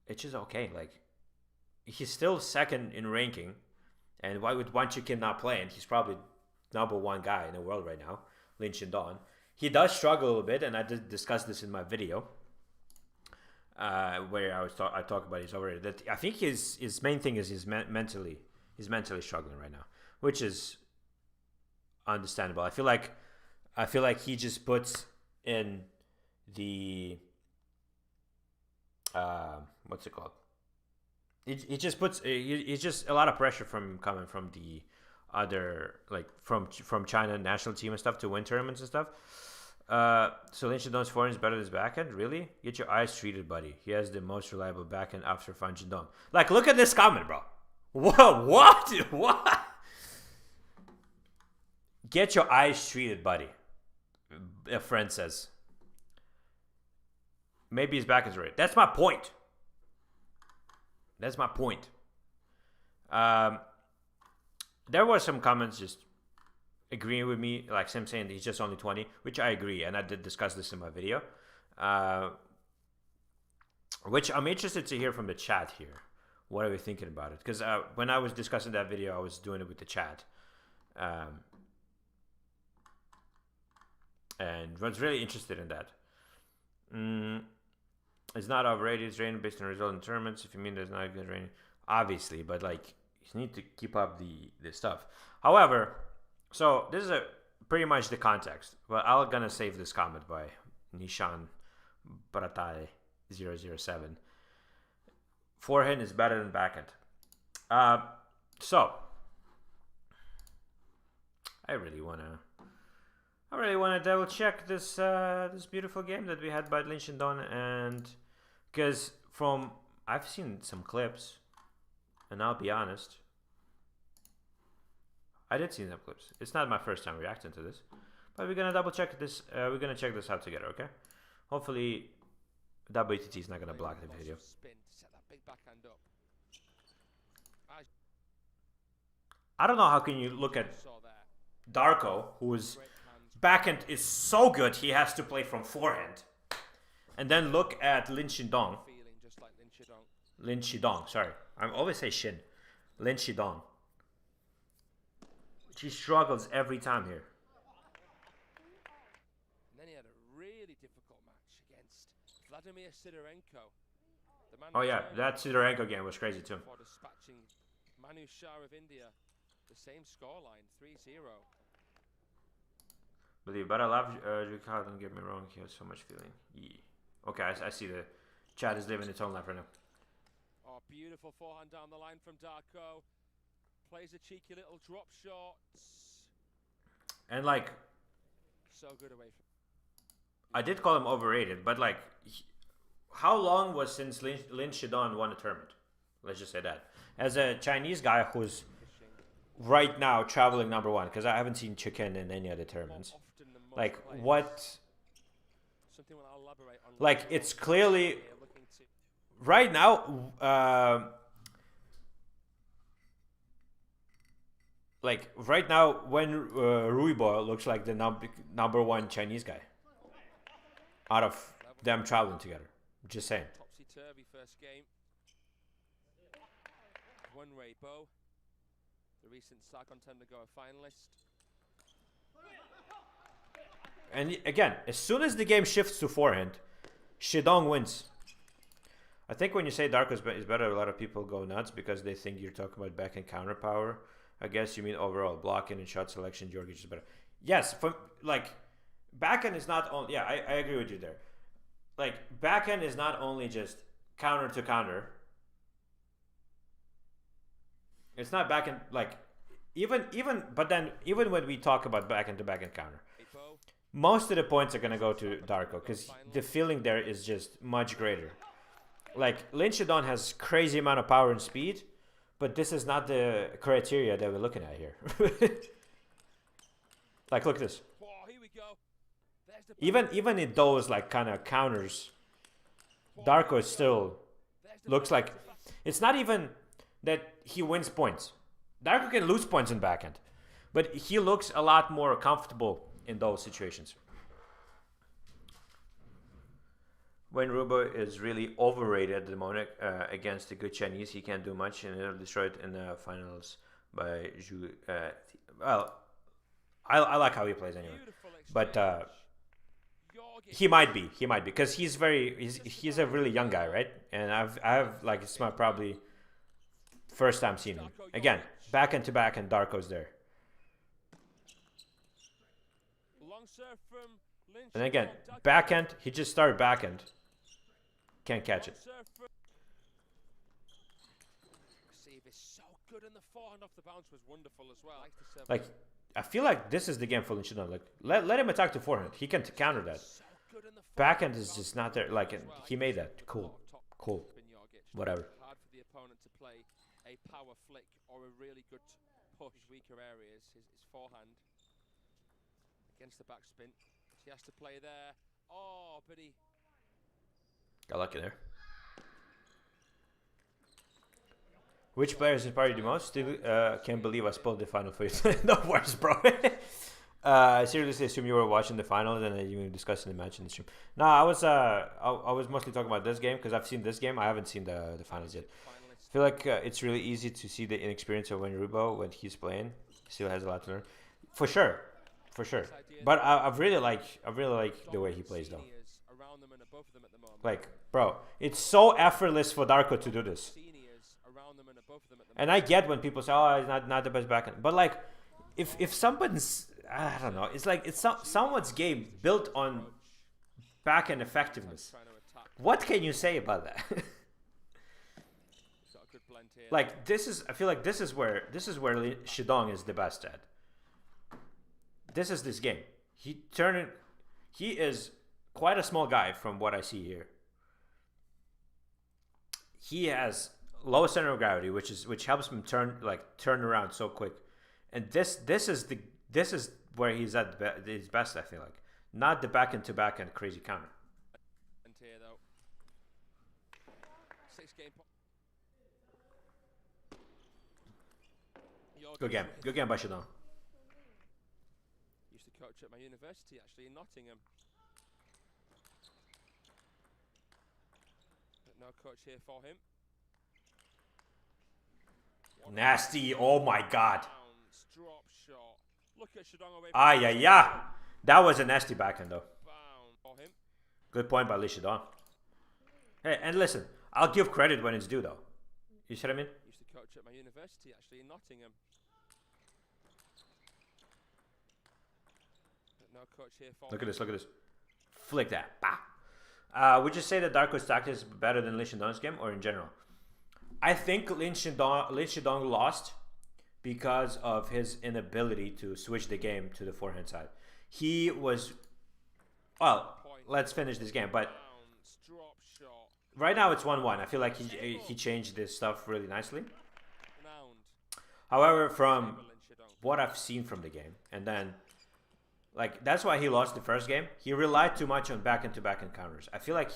okay. Like, he's still second in ranking, and why would Wan Chukin not play? And he's probably number one guy in the world right now, Lin Shindong. He does struggle a little bit, and I did discuss this in my video, where I talk about his overrated. That I think his main thing is he's mentally struggling right now, which is understandable. I feel like he just puts in the what's it called? It just puts it's just a lot of pressure from coming from the other, like from China national team and stuff to win tournaments and stuff. So Lin Shidong's forehand is better than his backhand. Really? Get your eyes treated, buddy. He has the most reliable backhand after Fan Shidong. Like, look at this comment, bro. What? What? What? Get your eyes treated, buddy. A friend says. Maybe his backhand's right. That's my point. That's my point. There were some comments just agreeing with me, like Sim saying that he's just only 20, which I agree, and I did discuss this in my video. Which I'm interested to hear from the chat here. What are we thinking about it? Because when I was discussing that video, I was doing it with the chat. And was really interested in that. It's not overrated. It's rating based on result in tournaments. If you mean there's not a good rating, obviously, but like you need to keep up the stuff. However, so this is pretty much the context. Well, I'm gonna save this comment by Nishan Baratai 007. Forehand is better than backhand. So I really wanna double check this this beautiful game that we had by Lin Shidong, and because I've seen some clips, and I'll be honest, I did see some clips. It's not my first time reacting to this, but we're gonna double check this. We're gonna check this out together, okay? Hopefully, WTT is not gonna block the video. I don't know how can you look at Darko, whose backhand is so good he has to play from forehand, and then look at Lin Shidong. Lin Shidong, sorry, I always say Shin. Lin Shidong. She struggles every time here.
And then he had a really difficult match against Vladimir Sidorenko.
Oh yeah, that Sidorenko game was crazy too.
For dispatching Manu Shah of India, the same scoreline, 3-0.
But I love Jukal, don't get me wrong, he has so much feeling. Yeah. Okay, I see the chat is living its own life right now.
Oh, beautiful forehand down the line from Darko. Plays a cheeky little drop shot.
And like,
so good away from.
I did call him overrated, but like, how long was since Lin Shidong won a tournament? Let's just say that. As a Chinese guy who's right now traveling #1, because I haven't seen Chicken in any other tournaments. Like, what? Like, it's clearly right now. Like right now, when Ruibo looks like the #1 Chinese guy out of them traveling together. Just saying.
Topsy-turvy first game. One Ruibo, the recent Sargon Tendergo finalist.
And again, as soon as the game shifts to forehand, Shidong wins. I think when you say Darko is better, a lot of people go nuts because they think you're talking about backhand counter power. I guess you mean overall blocking and shot selection. Djordjic is better. Yes, from like backhand is not only. Yeah, I agree with you there. Like backhand is not only just counter to counter. It's not backhand like even when we talk about backhand to backhand counter, most of the points are gonna go to Darko because the feeling there is just much greater. Like Lin Shidong has crazy amount of power and speed, but this is not the criteria that we're looking at here. Like look at this. Even in those like kind of counters, Darko still looks like it's not even that he wins points. Darko can lose points in backhand, but he looks a lot more comfortable in those situations. When Ruibo is really overrated at the moment against the good Chinese, he can't do much, and he'll destroy it in the finals by Zhu. Well, I like how he plays anyway, but he might be because he's a really young guy, right? And I've like it's my probably first time seeing him again. Backhand to backhand, Darko's there. And again, backhand, he just started backhand. Can't catch it.
Receive is so good, and the forehand off the bounce was wonderful as well.
Like, I feel like this is the game for Lin Shidong. Like, let him attack the forehand. He can counter that. Backhand is just not there. Like, he made that. Cool. Cool. Whatever.
Hard for the opponent to play a power flick or a really good push. Weaker areas, his forehand against the backspin. He has to play there. Oh, but he
Got lucky there. Which players inspired you the most? Still can't believe I spoiled the final for you. No worries, bro. I seriously assume you were watching the finals and you were discussing the match in the stream. No, I was mostly talking about this game because I've seen this game. I haven't seen the finals yet. I feel like it's really easy to see the inexperience of Wenrubo when he's playing. He still has a lot to learn, for sure. But I really like the way he plays though. Like, bro, it's so effortless for Darko to do this. And I get when people say, "Oh, he's not the best backhand," but like, if someone's, I don't know, it's like it's someone's game built on backhand effectiveness. What can you say about that? Like, I feel like this is where Shidong is the best at. This is this game. He is quite a small guy from what I see here. He has low center of gravity, which helps him turn around so quick. And this is where he's at his best, I feel like. Not the backhand to backhand crazy counter. Good game by Shidong.
Used to coach at my university actually in Nottingham. But no coach here for him.
Nasty, oh my god.
Drop shot. Look at Shidong away.
Yeah. That was a nasty backhand though.
For him.
Good point by Lee Shidong. Hey, and listen, I'll give credit when it's due though. You see what I mean?
Used to coach at my university actually in Nottingham. But no coach here for
Look at this. Flick that. Bah. Would you say that Darko's tactics is better than Lee Shidong's game or in general? I think Lin Shidong lost because of his inability to switch the game to the forehand side. He was, well, let's finish this game, but right now it's 1-1. I feel like he changed this stuff really nicely. However, from what I've seen from the game, and then, like, that's why he lost the first game. He relied too much on backhand to backhand counters. I feel like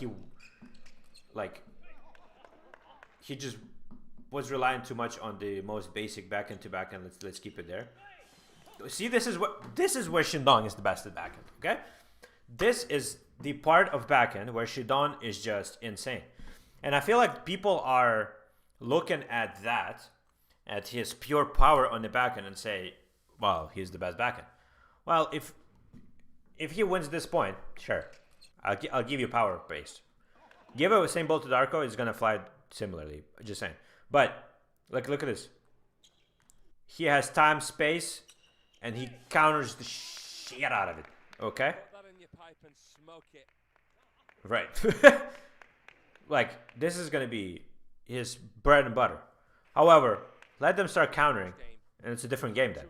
he just was relying too much on the most basic backhand to backhand. Let's keep it there. See, this is where Shidong is the best at backhand. Okay, this is the part of backhand where Shidong is just insane, and I feel like people are looking at that, at his pure power on the backhand, and say, "Well, he's the best backhand." Well, if he wins this point, sure, I'll give you power based. Give a same ball to Darko, it's gonna fly similarly. Just saying. But look at this. He has time, space, and he counters the shit out of it. Okay.
Put that in your pipe and smoke it.
Right. Like, this is gonna be his bread and butter. However, let them start countering, and it's a different game then,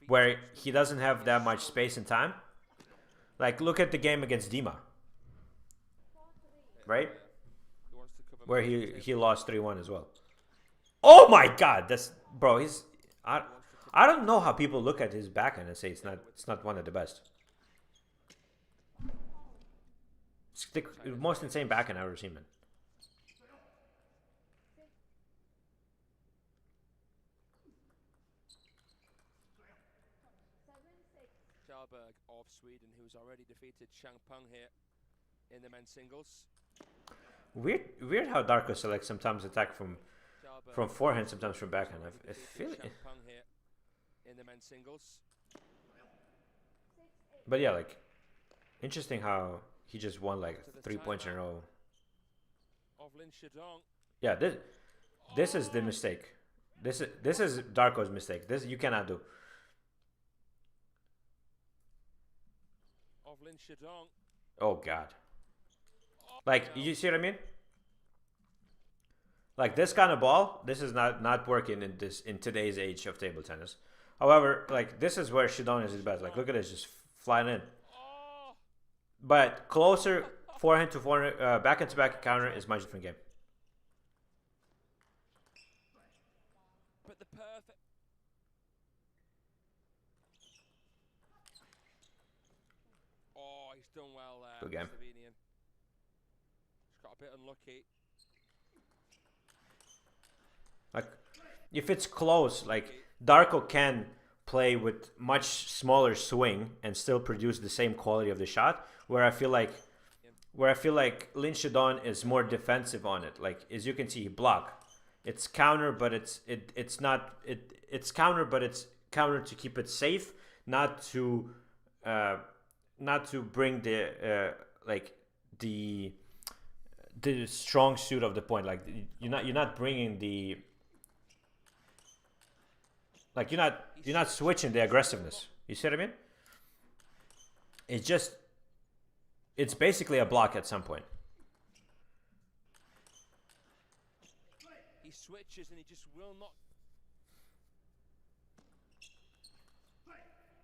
where he doesn't have that much space and time. Like, look at the game against Dima. Right? Where he lost 3-1 as well. Oh my god, that's, bro, I don't know how people look at his backhand and say it's not one of the best. It's the most insane backhand I've ever seen, man.
Kjellberg of Sweden, who's already defeated Champang here in the men's singles.
Weird how Darko selects sometimes attack from forehand, sometimes from backhand. I feel it.
Here in the men's singles.
But yeah, like, interesting how he just won like 3 points in a row.
Of Lin Shidong.
Yeah, this is the mistake. This is Darko's mistake. This you cannot do.
Of Lin Shidong.
Oh god. Like, you see what I mean? Like this kind of ball, this is not working in today's age of table tennis. However, like this is where Shidon is his best. Like look at this, just flying in.
Oh,
But closer forehand to forehand, backhand to backhand counter is much different game.
but the perfect. Oh, he's done well there.
Good game.
Slovenian. He's got a bit unlucky.
Like if it's close, like Darko can play with much smaller swing and still produce the same quality of the shot. Where I feel like Lin Shidon is more defensive on it. Like as you can see, block. It's counter, but it's counter, but it's counter to keep it safe, not to bring the like the strong suit of the point. Like you're not bringing the like you're not switching the aggressiveness. You see what I mean? It's basically a block at some point.
He switches and he just will not.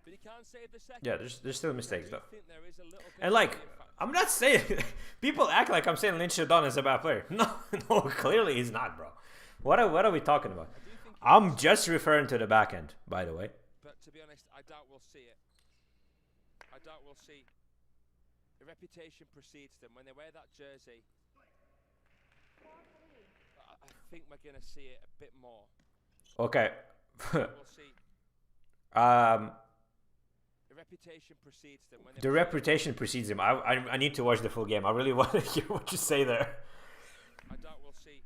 But he can't save the second.
Yeah, there's still mistakes though.
I think there is a little bit
And like,
of fear factor.
I'm not saying people act like I'm saying Lin Shidon is a bad player. No, clearly he's not, bro. What are we talking about?
I do think
I'm just referring to the back end, by the way.
But to be honest, I doubt we'll see it. I doubt we'll see. The reputation precedes them. When they wear that jersey, I think we're going to see it a bit more.
Okay.
We'll see. The reputation precedes them. When they
The reputation precedes him. I need to watch the full game. I really want to hear what you say there.
I doubt we'll see.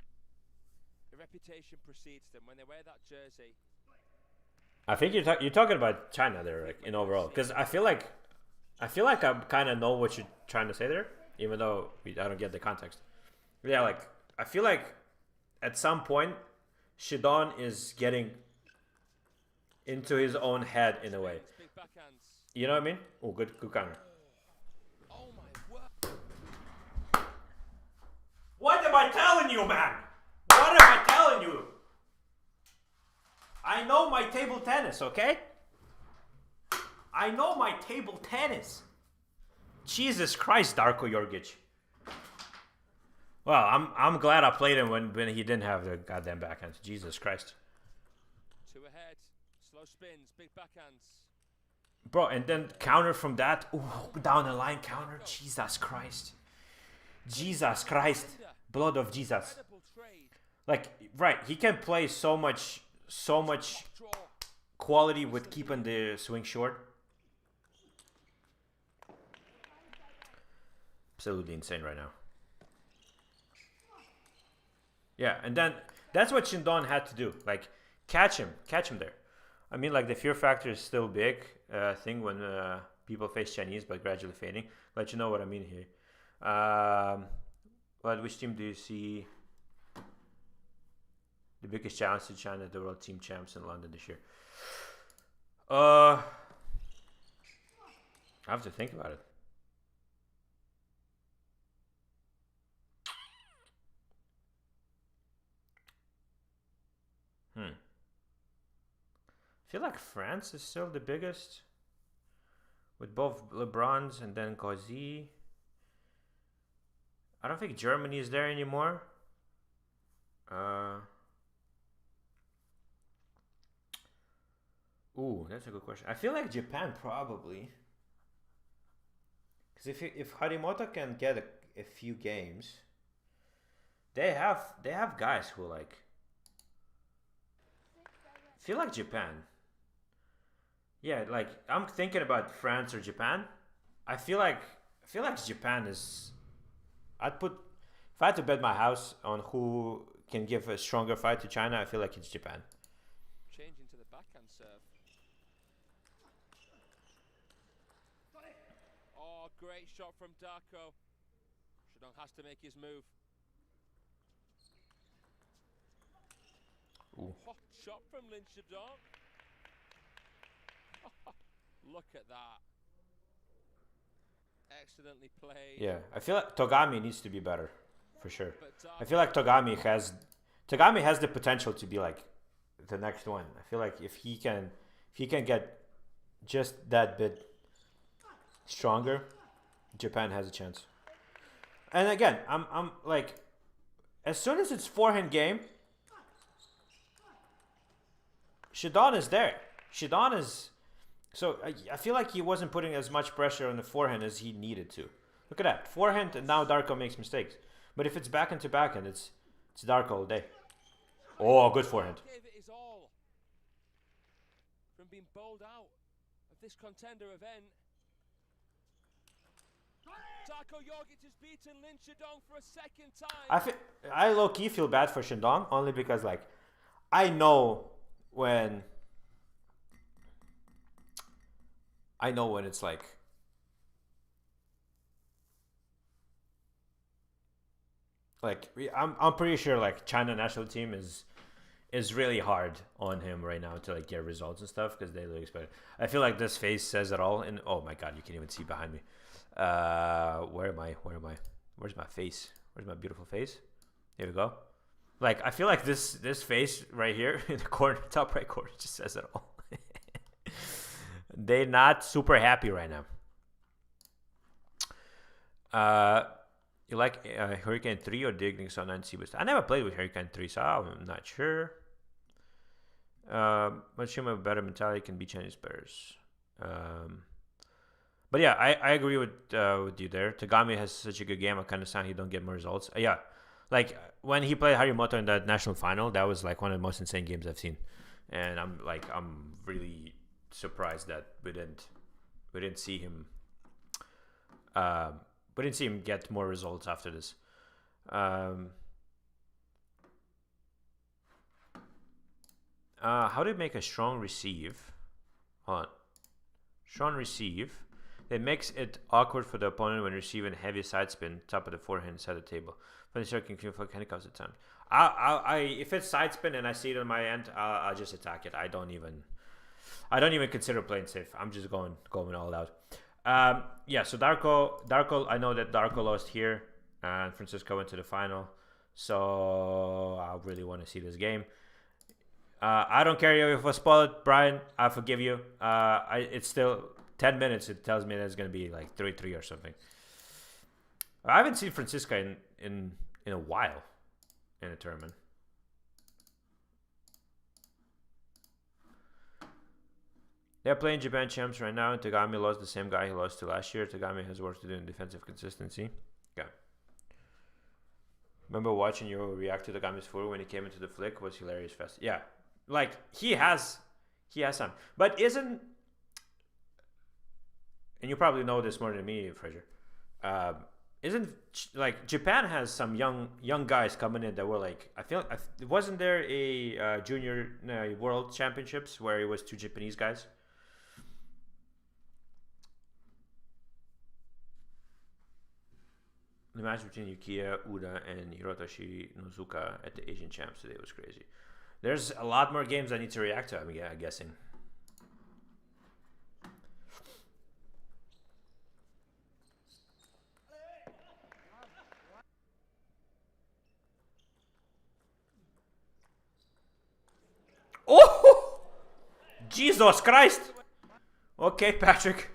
The reputation precedes them. When they wear that jersey,
I think you're talking about China there, like in overall, because I feel like I kind of know what you're trying to say there, even though I don't get the context. Yeah, like I feel like at some point Shidon is getting into his own head in a way.
Spins, big backhands.
You know what I mean? Oh, good counter.
Oh my word!
What am I telling you, man? What am I telling you? I know my table tennis, okay? I know my table tennis. Jesus Christ, Darko Jorgic. Well, I'm glad I played him when he didn't have the goddamn backhand. Jesus Christ.
Two ahead. Slow spins, big backhands.
Bro, and then counter from that. Ooh, down the line counter. Jesus Christ. Jesus Christ. Blood of Jesus.
Incredible trade.
Like, right, he can play so much
Draw.
quality with keeping the swing short. Absolutely insane right now. Yeah, and then that's what Shindon had to do. Like, catch him there. I mean, like, the fear factor is still big thing when people face Chinese, but gradually fading. But you know what I mean here. But which team do you see the biggest challenge to China, the world team champs in London this year? I have to think about it. I feel like France is still the biggest with both LeBrons and then Cozy. I don't think Germany is there anymore. Ooh, that's a good question. I feel like Japan probably. Because if Harimoto can get a few games, they have guys who like. I feel like Japan. Yeah, like I'm thinking about France or Japan. I feel like Japan is. If I had to bet my house on who can give a stronger fight to China, I feel like it's Japan.
Changing to the backhand serve. Oh, great shot from Darko. Shidon has to make his move.
Ooh.
Hot shot from Lin Shidon. Look at that. Excellently played.
Yeah, I feel like Togami needs to be better, for sure.
But
I feel like Togami Tagami has the potential to be like the next one. I feel like if he can get just that bit stronger, Japan has a chance. And again, I'm like, as soon as it's forehand game, Shidon is there. Shidon is... So I feel like he wasn't putting as much pressure on the forehand as he needed to. Look at that. Forehand, and now Darko makes mistakes. But if it's backhand to backhand, it's Darko all day. Oh, good forehand.
Gave it his all from being bowled out of this contender event. Darko Jorgic has beaten Lin Shidong for a second time.
I low-key feel bad for Shidong, only because, like, I know when it's like I'm pretty sure like China national team is really hard on him right now to like get results and stuff because they really expect it. I feel like this face says it all. And oh my god, you can't even see behind me. Where am I? Where's my face? Where's my beautiful face? Here we go. Like I feel like this face right here in the corner, top right corner, just says it all. They're not super happy right now. You like Hurricane 3 or Digging Sun 9 Seaboost? I never played with Hurricane 3, so I'm not sure. But Shima have better mentality, can be Chinese players. But yeah, I agree with you there. Tagami has such a good game. I kind of sound he don't get more results. Yeah, like when he played Harimoto in that national final, that was like one of the most insane games I've seen. And I'm really surprised that we didn't see him. We didn't see him get more results after this. How do you make a strong receive? Hold on. Strong receive. It makes it awkward for the opponent when receiving heavy side spin, top of the forehand side of the table. When the can flick handcuffs at times. If it's side spin and I see it on my end, I'll just attack it. I don't even consider playing safe. I'm just going all out. Yeah, so Darko, I know that Darko lost here and Francisco went to the final, so I really want to see this game. I don't care if I spoil it, Brian. I forgive you. It's still 10 minutes. It tells me that it's going to be like 3-3 or something. I haven't seen Francisco in a while in a tournament. They're playing Japan champs right now, and Tagami lost the same guy he lost to last year. Tagami has work to do in defensive consistency. Okay. Remember watching you react to Tagami's furu when he came into the flick? It was hilarious fast. Yeah. Like, he has some. But isn't... And you probably know this more than me, Fraser. Isn't... Like, Japan has some young guys coming in that were like... Wasn't there a junior world championships where it was 2 Japanese guys? The match between Yukiya Uda and Hirotoshi Nozuka at the Asian Champs today was crazy. There's a lot more games I need to react to, I'm guessing. Oh! Jesus Christ! Okay, Patrick.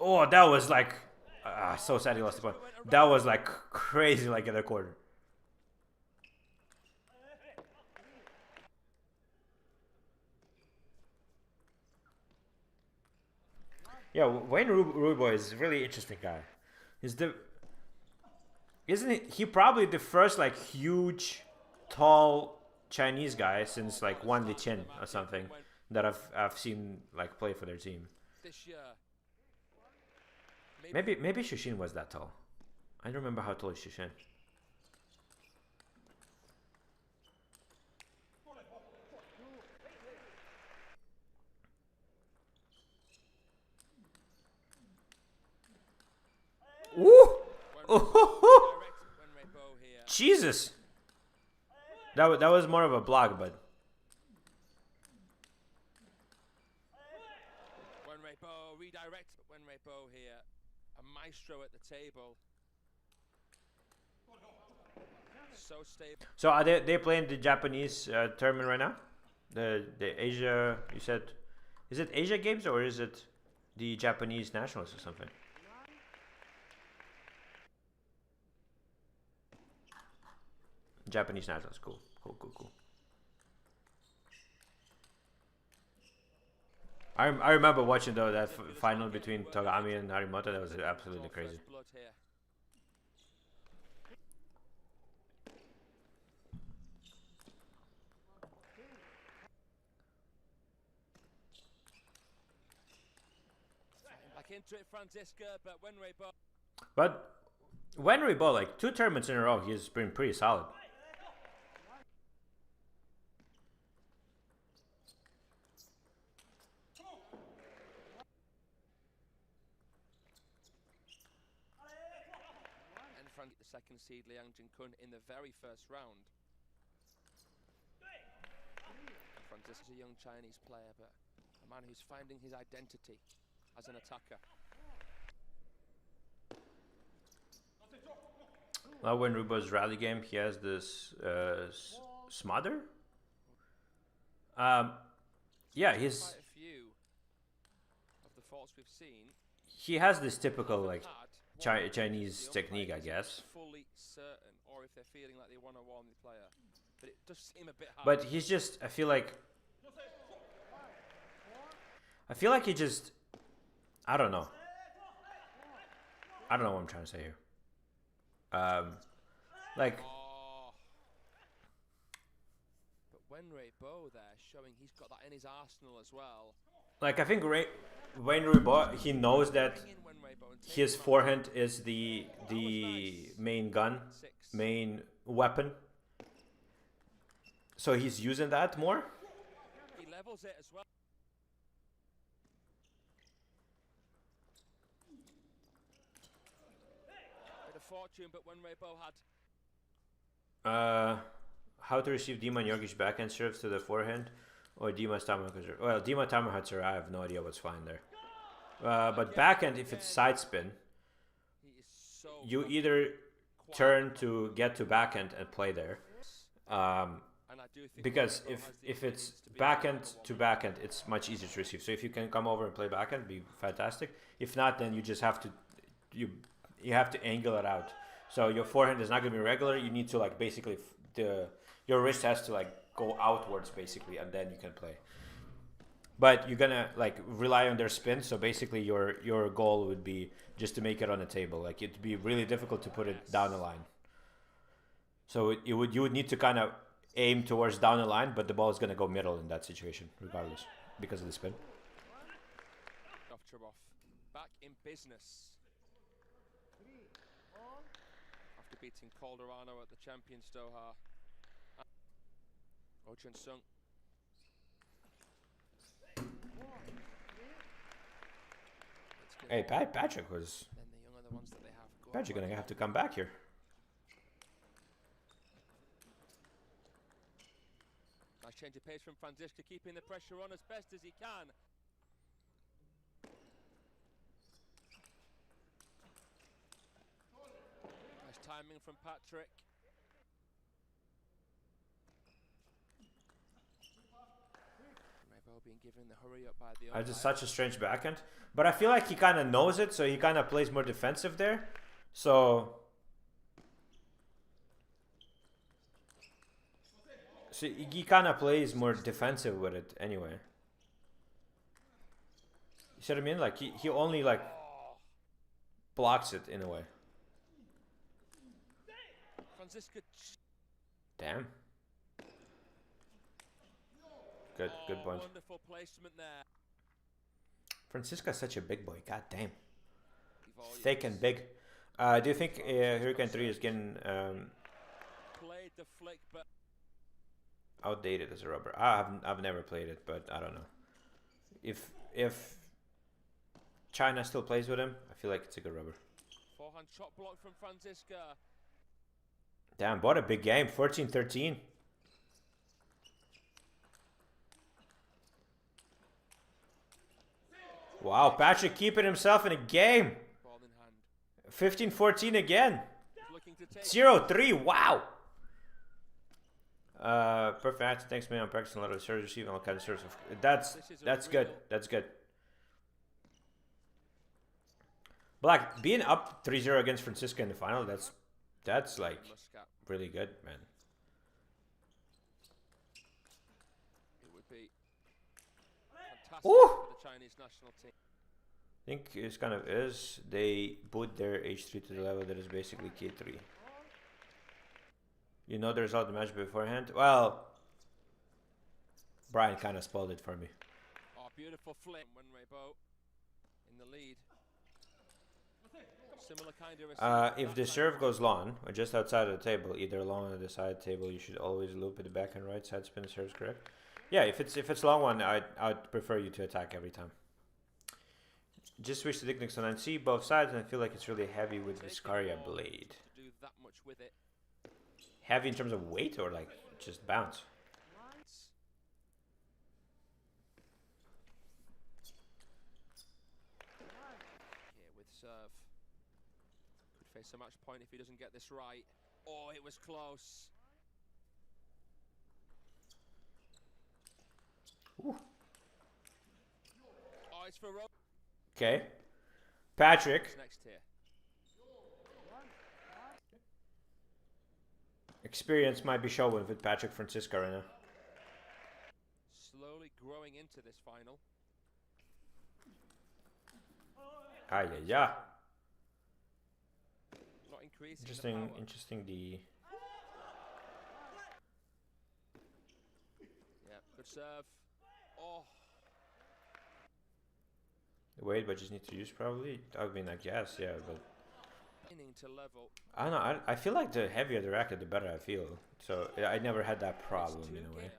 Oh, that was like... so sad he lost the point. That was like crazy, like in the quarter. Yeah, Wayne Ruibo is a really interesting guy. Isn't he probably the first like huge, tall Chinese guy since like Wan Liqian or something that I've seen like play for their team.
This year.
Maybe Shushin was that tall. I don't remember how tall is Shushin. Ooh! Oh, Jesus! That was more of a block, but...
Redirect Wenreibo here. A maestro at the table. So stable.
So are they playing the Japanese tournament right now? The Asia, you said, is it Asia Games or is it the Japanese Nationals or something? Japanese Nationals, cool. I remember watching though that final between Togami and Harimoto. That was absolutely crazy.
Blood here. Back into it, Franziska, but Wenrei
But Wenrei, like 2 tournaments in a row, he's been pretty solid.
the second seed Liang Jinkun in the very first round. Francis is a young Chinese player, but a man who's finding his identity as an attacker.
Well, when Rubo's rally game, he has this smother. Yeah, he's.
Quite a few of the faults we've seen.
He has this typical like Chinese technique, I guess.
Fully certain, or if they're feeling like they want to warm the player, but it does seem a bit hard.
But he's just. I feel like he just. I don't know. I don't know what I'm trying to say here. Like.
Oh. But Wenrei Bo there showing he's got that in his arsenal as well.
Like I think Wenrei Bo, he knows that his forehand is the main gun, main weapon. So he's using that more.
He levels it as well. Bit of fortune, but Wenrei Bo had.
How to receive Dima Jorgic backhand serves to the forehand, or Dima Tamahatsura. Well, Dima Tamahatsura, I have no idea what's fine there. But backhand, if it's side spin, you either turn to get to backhand and play there. Because if it's backhand to backhand, it's much easier to receive. So if you can come over and play backhand, it'd be fantastic. If not, then you just have to you have to angle it out. So your forehand is not going to be regular. You need to like basically your wrist has to like go outwards basically, and then you can play. But you're gonna like rely on their spin. So basically, your goal would be just to make it on the table. Like it'd be really difficult to put it down the line. So you would need to kind of aim towards down the line, but the ball is gonna go middle in that situation, regardless, because of the spin.
Ovtcharov back in business after beating Calderano at the Champions Doha. Oh Chun-Sung.
Hey, Patrick was. Patrick gonna have to come back here.
Nice change of pace from Franziska, keeping the pressure on as best as he can. Nice timing from Patrick. Being given the hurry up by the
It's just such a strange backhand, but I feel like he kind of knows it, so he kind of plays more defensive there. So he kind of plays more defensive with it anyway. You see what I mean? Like he only like blocks it in a way.
Franziska.
Damn. Good point.
Wonderful placement there.
Franziska's such a big boy. God damn. Thick and big. Do you think Hurricane 3 is getting
played the flick, but
outdated as a rubber? I've never played it, but I don't know. If China still plays with him, I feel like it's a good rubber.
Forehand shot block from Franziska.
Damn, what a big game. 14-13. Wow, Patrick keeping himself in a game. 15-14 again. 0-3, wow. Perfect. Thanks, man. I'm practicing a lot of service, receiving all kinds of service. That's good. That's good. Black, being up 3-0 against Francisco in the final, that's like really good, man.
It would be fantastic for the Chinese national team.
I think it's kind of is. They put their H3 to the level that is basically K3. You know the result of the match beforehand? Well, Brian kind of spoiled it for me.
Oh, beautiful flip when Weibo in the lead. Similar kind of
if the serve goes long, or just outside of the table, either long or the side table, you should always loop at the back and right side spin the serves, correct? Yeah, if it's long one, I'd prefer you to attack every time. Just switch to Dicknix on 9C, both sides, and I feel like it's really heavy with Viscaria blade.
To do that much with it.
Heavy in terms of weight or like just bounce?
Here with serve. Could face a match point if he doesn't get this right. Oh, it was close.
Ooh.
Oh, it's for Ro.
Okay. Patrick.
Next here.
Experience might be showing with Patrick Francisco right now.
Slowly growing into this final.
Yeah.
Not increasing.
Interesting. The
yeah, good serve. Oh.
weight, but just need to use probably. I mean, I guess, yeah, but.
To level.
I don't know. I feel like the heavier the racket, the better I feel. So I never had that problem in a way.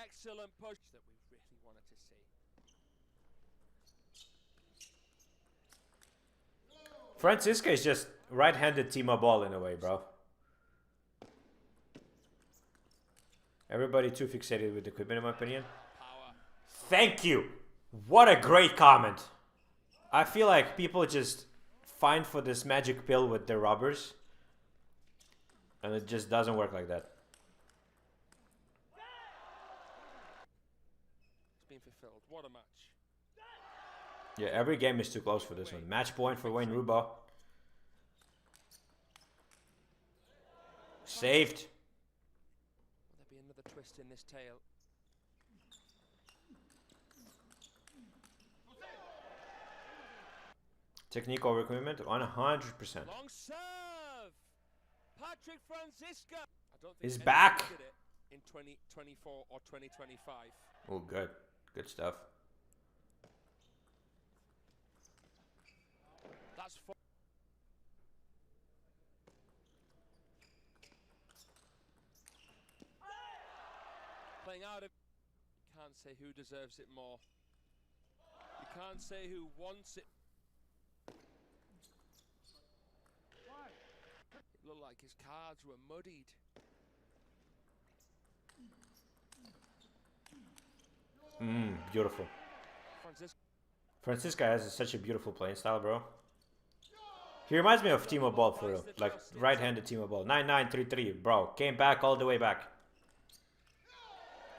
Excellent push that we really wanted to see.
Francisco is just right-handed Timo Ball in a way, bro. Everybody too fixated with the equipment, in my opinion.
Power.
Thank you. What a great comment. I feel like people just find for this magic pill with their rubbers, and it just doesn't work like that.
It's been fulfilled. What a match.
Yeah, every game is too close for this one. Match point for Wayne Rubo. Saved.
Will there be another twist in this tale?
Technique over equipment, 100%.
Long serve. Patrick Francisco. I don't think
He's back.
did it in 2024 or 2025.
Oh, good. Good stuff.
That's fun. Playing out of. You can't say who deserves it more. You can't say who wants it. It looked like his cards were muddied.
Beautiful. Francisco has such a beautiful playing style, bro. He reminds me of Timo Ball for real. Like right-handed Timo Ball. 9-9-3-3, bro. Came back all the way back.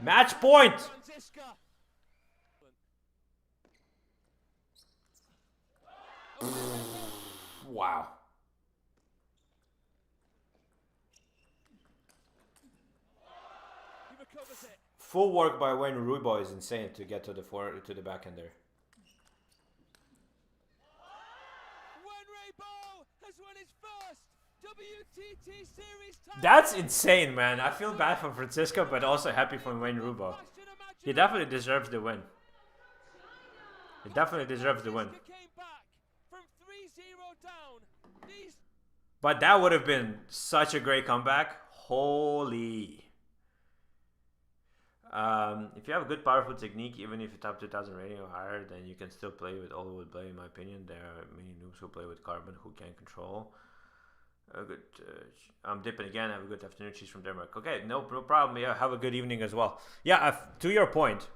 Match point! Wow. Full work by Wayne Rubo is insane to get to the backhand there. That's insane, man. I feel bad for Francisco, but also happy for Wayne Rubo. He definitely deserves the win. He definitely deserves the win. But that would have been such a great comeback. Holy. If you have a good powerful technique, even if you top 2000 rating or higher, then you can still play with Oliwood Blade, in my opinion. There are many noobs who play with Carbon who can control. Good. I'm dipping again. Have a good afternoon. She's from Denmark. Okay, no problem. Yeah, have a good evening as well. Yeah, to your point,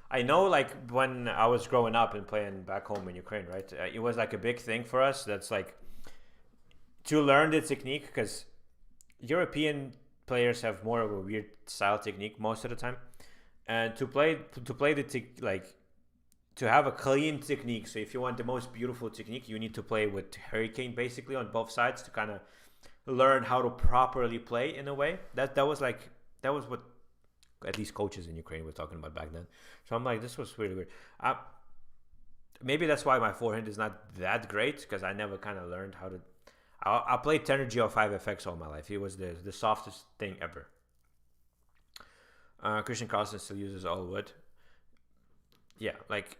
I know like when I was growing up and playing back home in Ukraine, right? It was like a big thing for us. That's like to learn the technique, because European players have more of a weird style technique most of the time, and to play to have a clean technique. So if you want the most beautiful technique, you need to play with Hurricane basically on both sides to kind of learn how to properly play in a way. That was what at least coaches in Ukraine were talking about back then. So I'm like, this was really weird. Maybe that's why my forehand is not that great, because I never kind of learned how to. I played Tenergy 05 FX all my life. It was the softest thing ever. Christian Carlsen still uses all wood. Yeah, like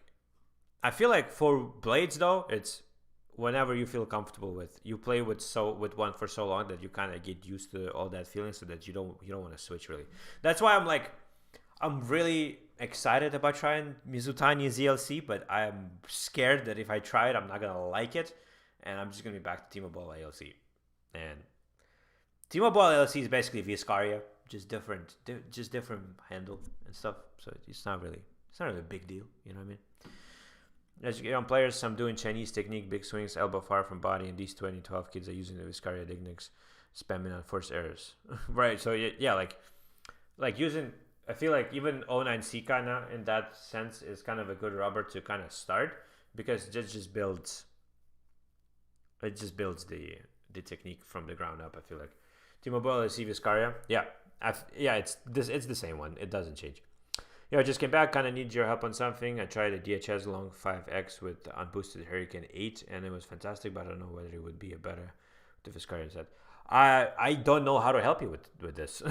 I feel like for blades though, it's whenever you feel comfortable with. You play with one for so long that you kind of get used to all that feeling, so that you don't want to switch really. That's why I'm really excited about trying Mizutani ZLC, but I'm scared that if I try it, I'm not gonna like it, and I'm just gonna be back to Timo Boll ALC. And Timo Boll ALC is basically Viscaria, just different handle and stuff. So it's not really a big deal, you know what I mean? As you get on players, I'm doing Chinese technique, big swings, elbow far from body, and these 2012 kids are using the Viscaria Dignics, spamming on forced errors. Right, so yeah, like using, I feel like even 09C kind of in that sense is kind of a good rubber to kind of start, because it just builds the technique from the ground up. I feel like Timo Boll is Viscaria. Yeah, it's the same one. It doesn't change. I just came back, kind of need your help on something. I tried a DHS Long 5X with the unboosted Hurricane 8, and it was fantastic, but I don't know whether it would be a better the Viscaria set. I don't know how to help you with this.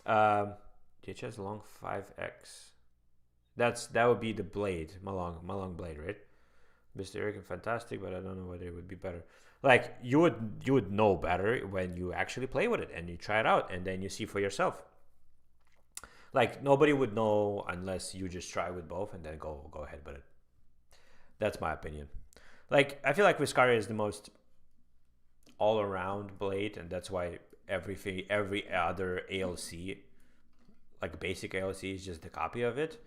DHS Long 5X. That would be the blade, my long blade, right? Mr. Hurricane, fantastic, but I don't know whether it would be better. Like you would know better when you actually play with it and you try it out, and then you see for yourself. Like nobody would know unless you just try with both and then go ahead with it. That's my opinion. Like I feel like Viscaria is the most all-around blade, and that's why every other ALC, like basic ALC, is just a copy of it.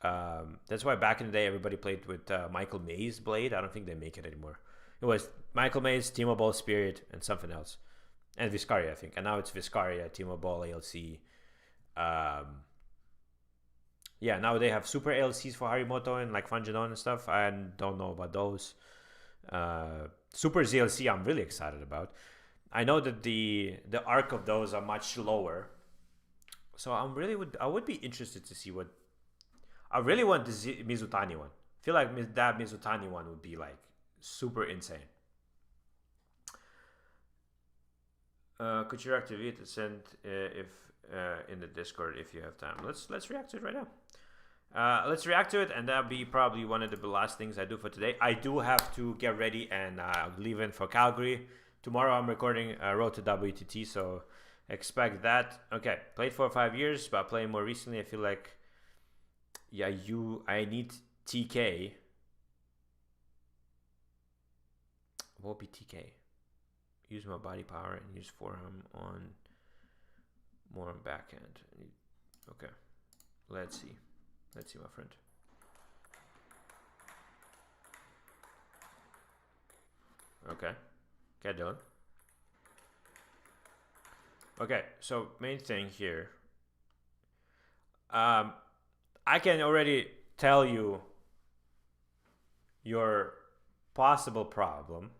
That's why back in the day everybody played with Michael May's blade. I don't think they make it anymore. It was Michael May's, Timo Boll Spirit, and something else, and Viscaria, I think. And now it's Viscaria, Timo Boll ALC. Now they have super ALCs for Harimoto and like Fanjidon and stuff. I don't know about those. Super ZLC I'm really excited about. I know that the arc of those are much lower, so I would be interested to see what. I really want the Mizutani one. I feel like that Mizutani one would be like super insane. Could you activate the send if in the Discord if you have time? Let's react to it right now. Let's react to it, and that'll be probably one of the last things I do for today. I do have to get ready and leaving for Calgary tomorrow. I'm recording Road to WTT, so expect that. Okay, played for 5 years, but playing more recently, I feel like I need TK. What will be TK? Use my body power and use forehand on more on backhand. Okay, let's see, my friend. Okay, get done. Okay, so main thing here. I can already tell you your possible problem.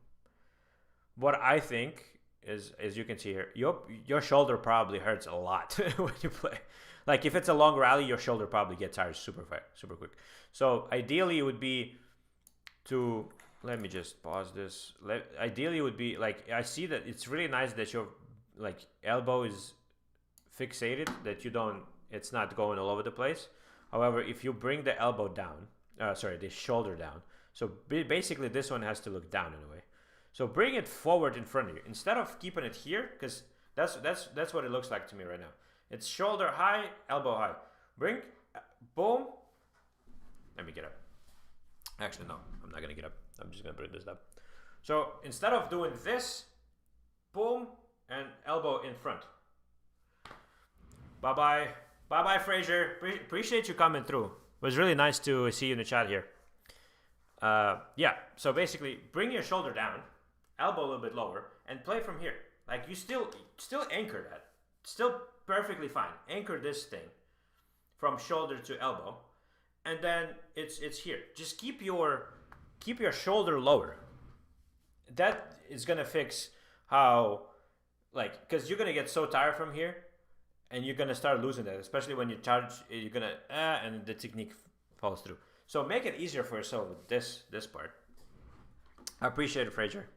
What I think is, as you can see here, your shoulder probably hurts a lot when you play. Like if it's a long rally, your shoulder probably gets tired super quick. So ideally it would be to, let me just pause this. Ideally it would be like, I see that it's really nice that your like elbow is fixated, that it's not going all over the place. However, if you bring the elbow down, the shoulder down, so basically this one has to look down in a way. So bring it forward in front of you instead of keeping it here, because that's what it looks like to me right now. It's shoulder high, elbow high. Bring, boom. Let me get up. Actually, no, I'm not gonna get up. I'm just gonna bring this up. So instead of doing this, boom, and elbow in front. Bye bye, Fraser. Appreciate you coming through. It was really nice to see you in the chat here. So basically, bring your shoulder down. elbow a little bit lower, and play from here. Like you still anchor that. Still perfectly fine. Anchor this thing from shoulder to elbow, and then it's here. Just keep your shoulder lower. That is gonna fix how, like, because you're gonna get so tired from here, and you're gonna start losing that, especially when you charge. You're gonna and the technique falls through. So make it easier for yourself with this part. I appreciate it, Fraser.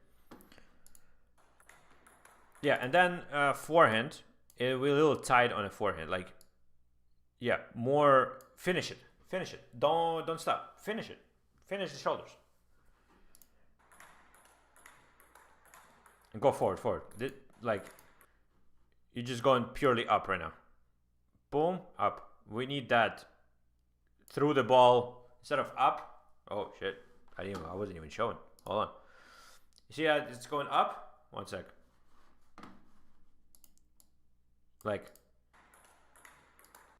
Yeah, and then forehand. It will be a little tight on a forehand. Like, yeah, more. Finish it. Finish it. Don't stop. Finish it. Finish the shoulders. And go forward. Like, you're just going purely up right now. Boom, up. We need that through the ball instead of up. Oh shit! I wasn't even showing. Hold on. You see how it's going up? 1 sec. Like,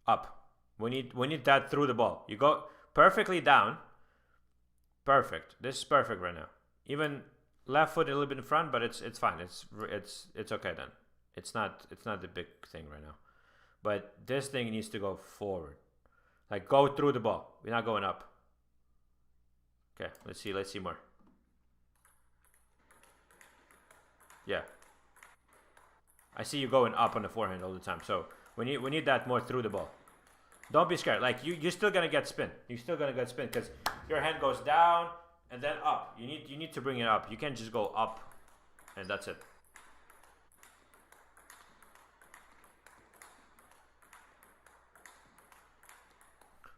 up. We need that through the ball. You go perfectly down. Perfect. This is perfect right now. Even left foot a little bit in front, but it's fine. It's okay then. It's not the big thing right now. But this thing needs to go forward. Like, go through the ball. We're not going up. Okay, let's see more. Yeah. I see you going up on the forehand all the time. So we need that more through the ball. Don't be scared. Like, you're still gonna get spin. You're still gonna get spin because your hand goes down and then up. You need to bring it up. You can't just go up and that's it.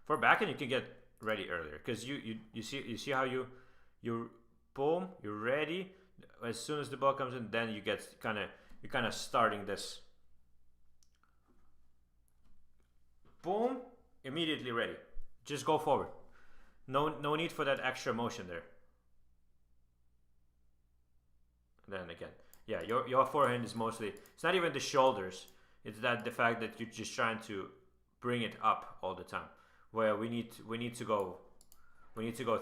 For backhand, you can get ready earlier because you see how you boom, you're ready. As soon as the ball comes in, then you get you're kind of starting this. Boom, immediately ready. Just go forward. No need for that extra motion there. And then again, yeah, your forehand is mostly. It's not even the shoulders. It's the fact that you're just trying to bring it up all the time. Where we need to go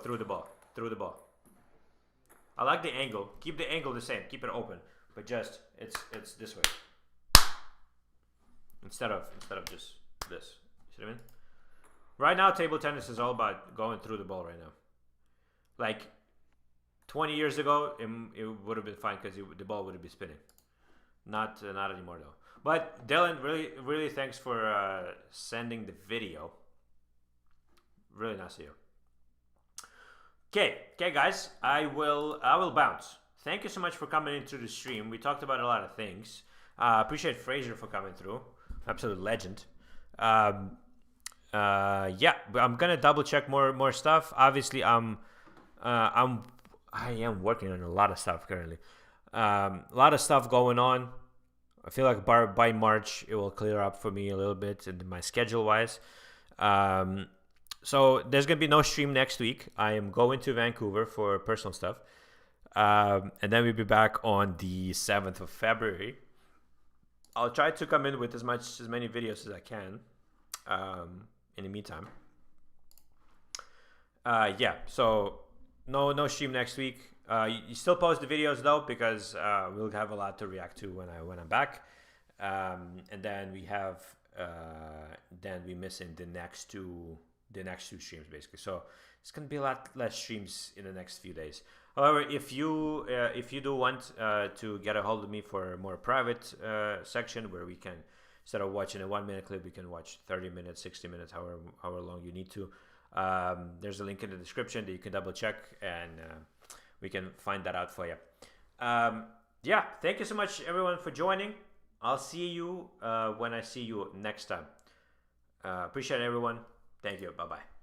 through the ball. I like the angle. Keep the angle the same. Keep it open, but just it's this way instead of just this. You see what I mean? Right now, table tennis is all about going through the ball. Right now, like 20 years ago, it would have been fine because the ball would have been spinning. Not anymore though. But Dylan, really thanks for sending the video. Really nice of you. Okay, guys, I will bounce. Thank you so much for coming into the stream. We talked about a lot of things. Appreciate Fraser for coming through. Absolute legend. Yeah, but I'm gonna double check more stuff. Obviously, I am working on a lot of stuff currently. A lot of stuff going on. I feel like by March it will clear up for me a little bit in my schedule wise. So there's going to be no stream next week. I am going to Vancouver for personal stuff. And then we'll be back on the 7th of February. I'll try to come in with as many videos as I can in the meantime. Yeah, so no stream next week. You still post the videos though because we'll have a lot to react to when I'm back. And then we have we missing the next two streams basically, so it's gonna be a lot less streams in the next few days. However, if you do want to get a hold of me for a more private section where we can, instead of watching a 1 minute clip, we can watch 30 minutes, 60 minutes, however long you need to, there's a link in the description that you can double check and we can find that out for you. Yeah, thank you so much everyone for joining. I'll see you when I see you next time. Appreciate it, everyone. Thank you. Bye-bye.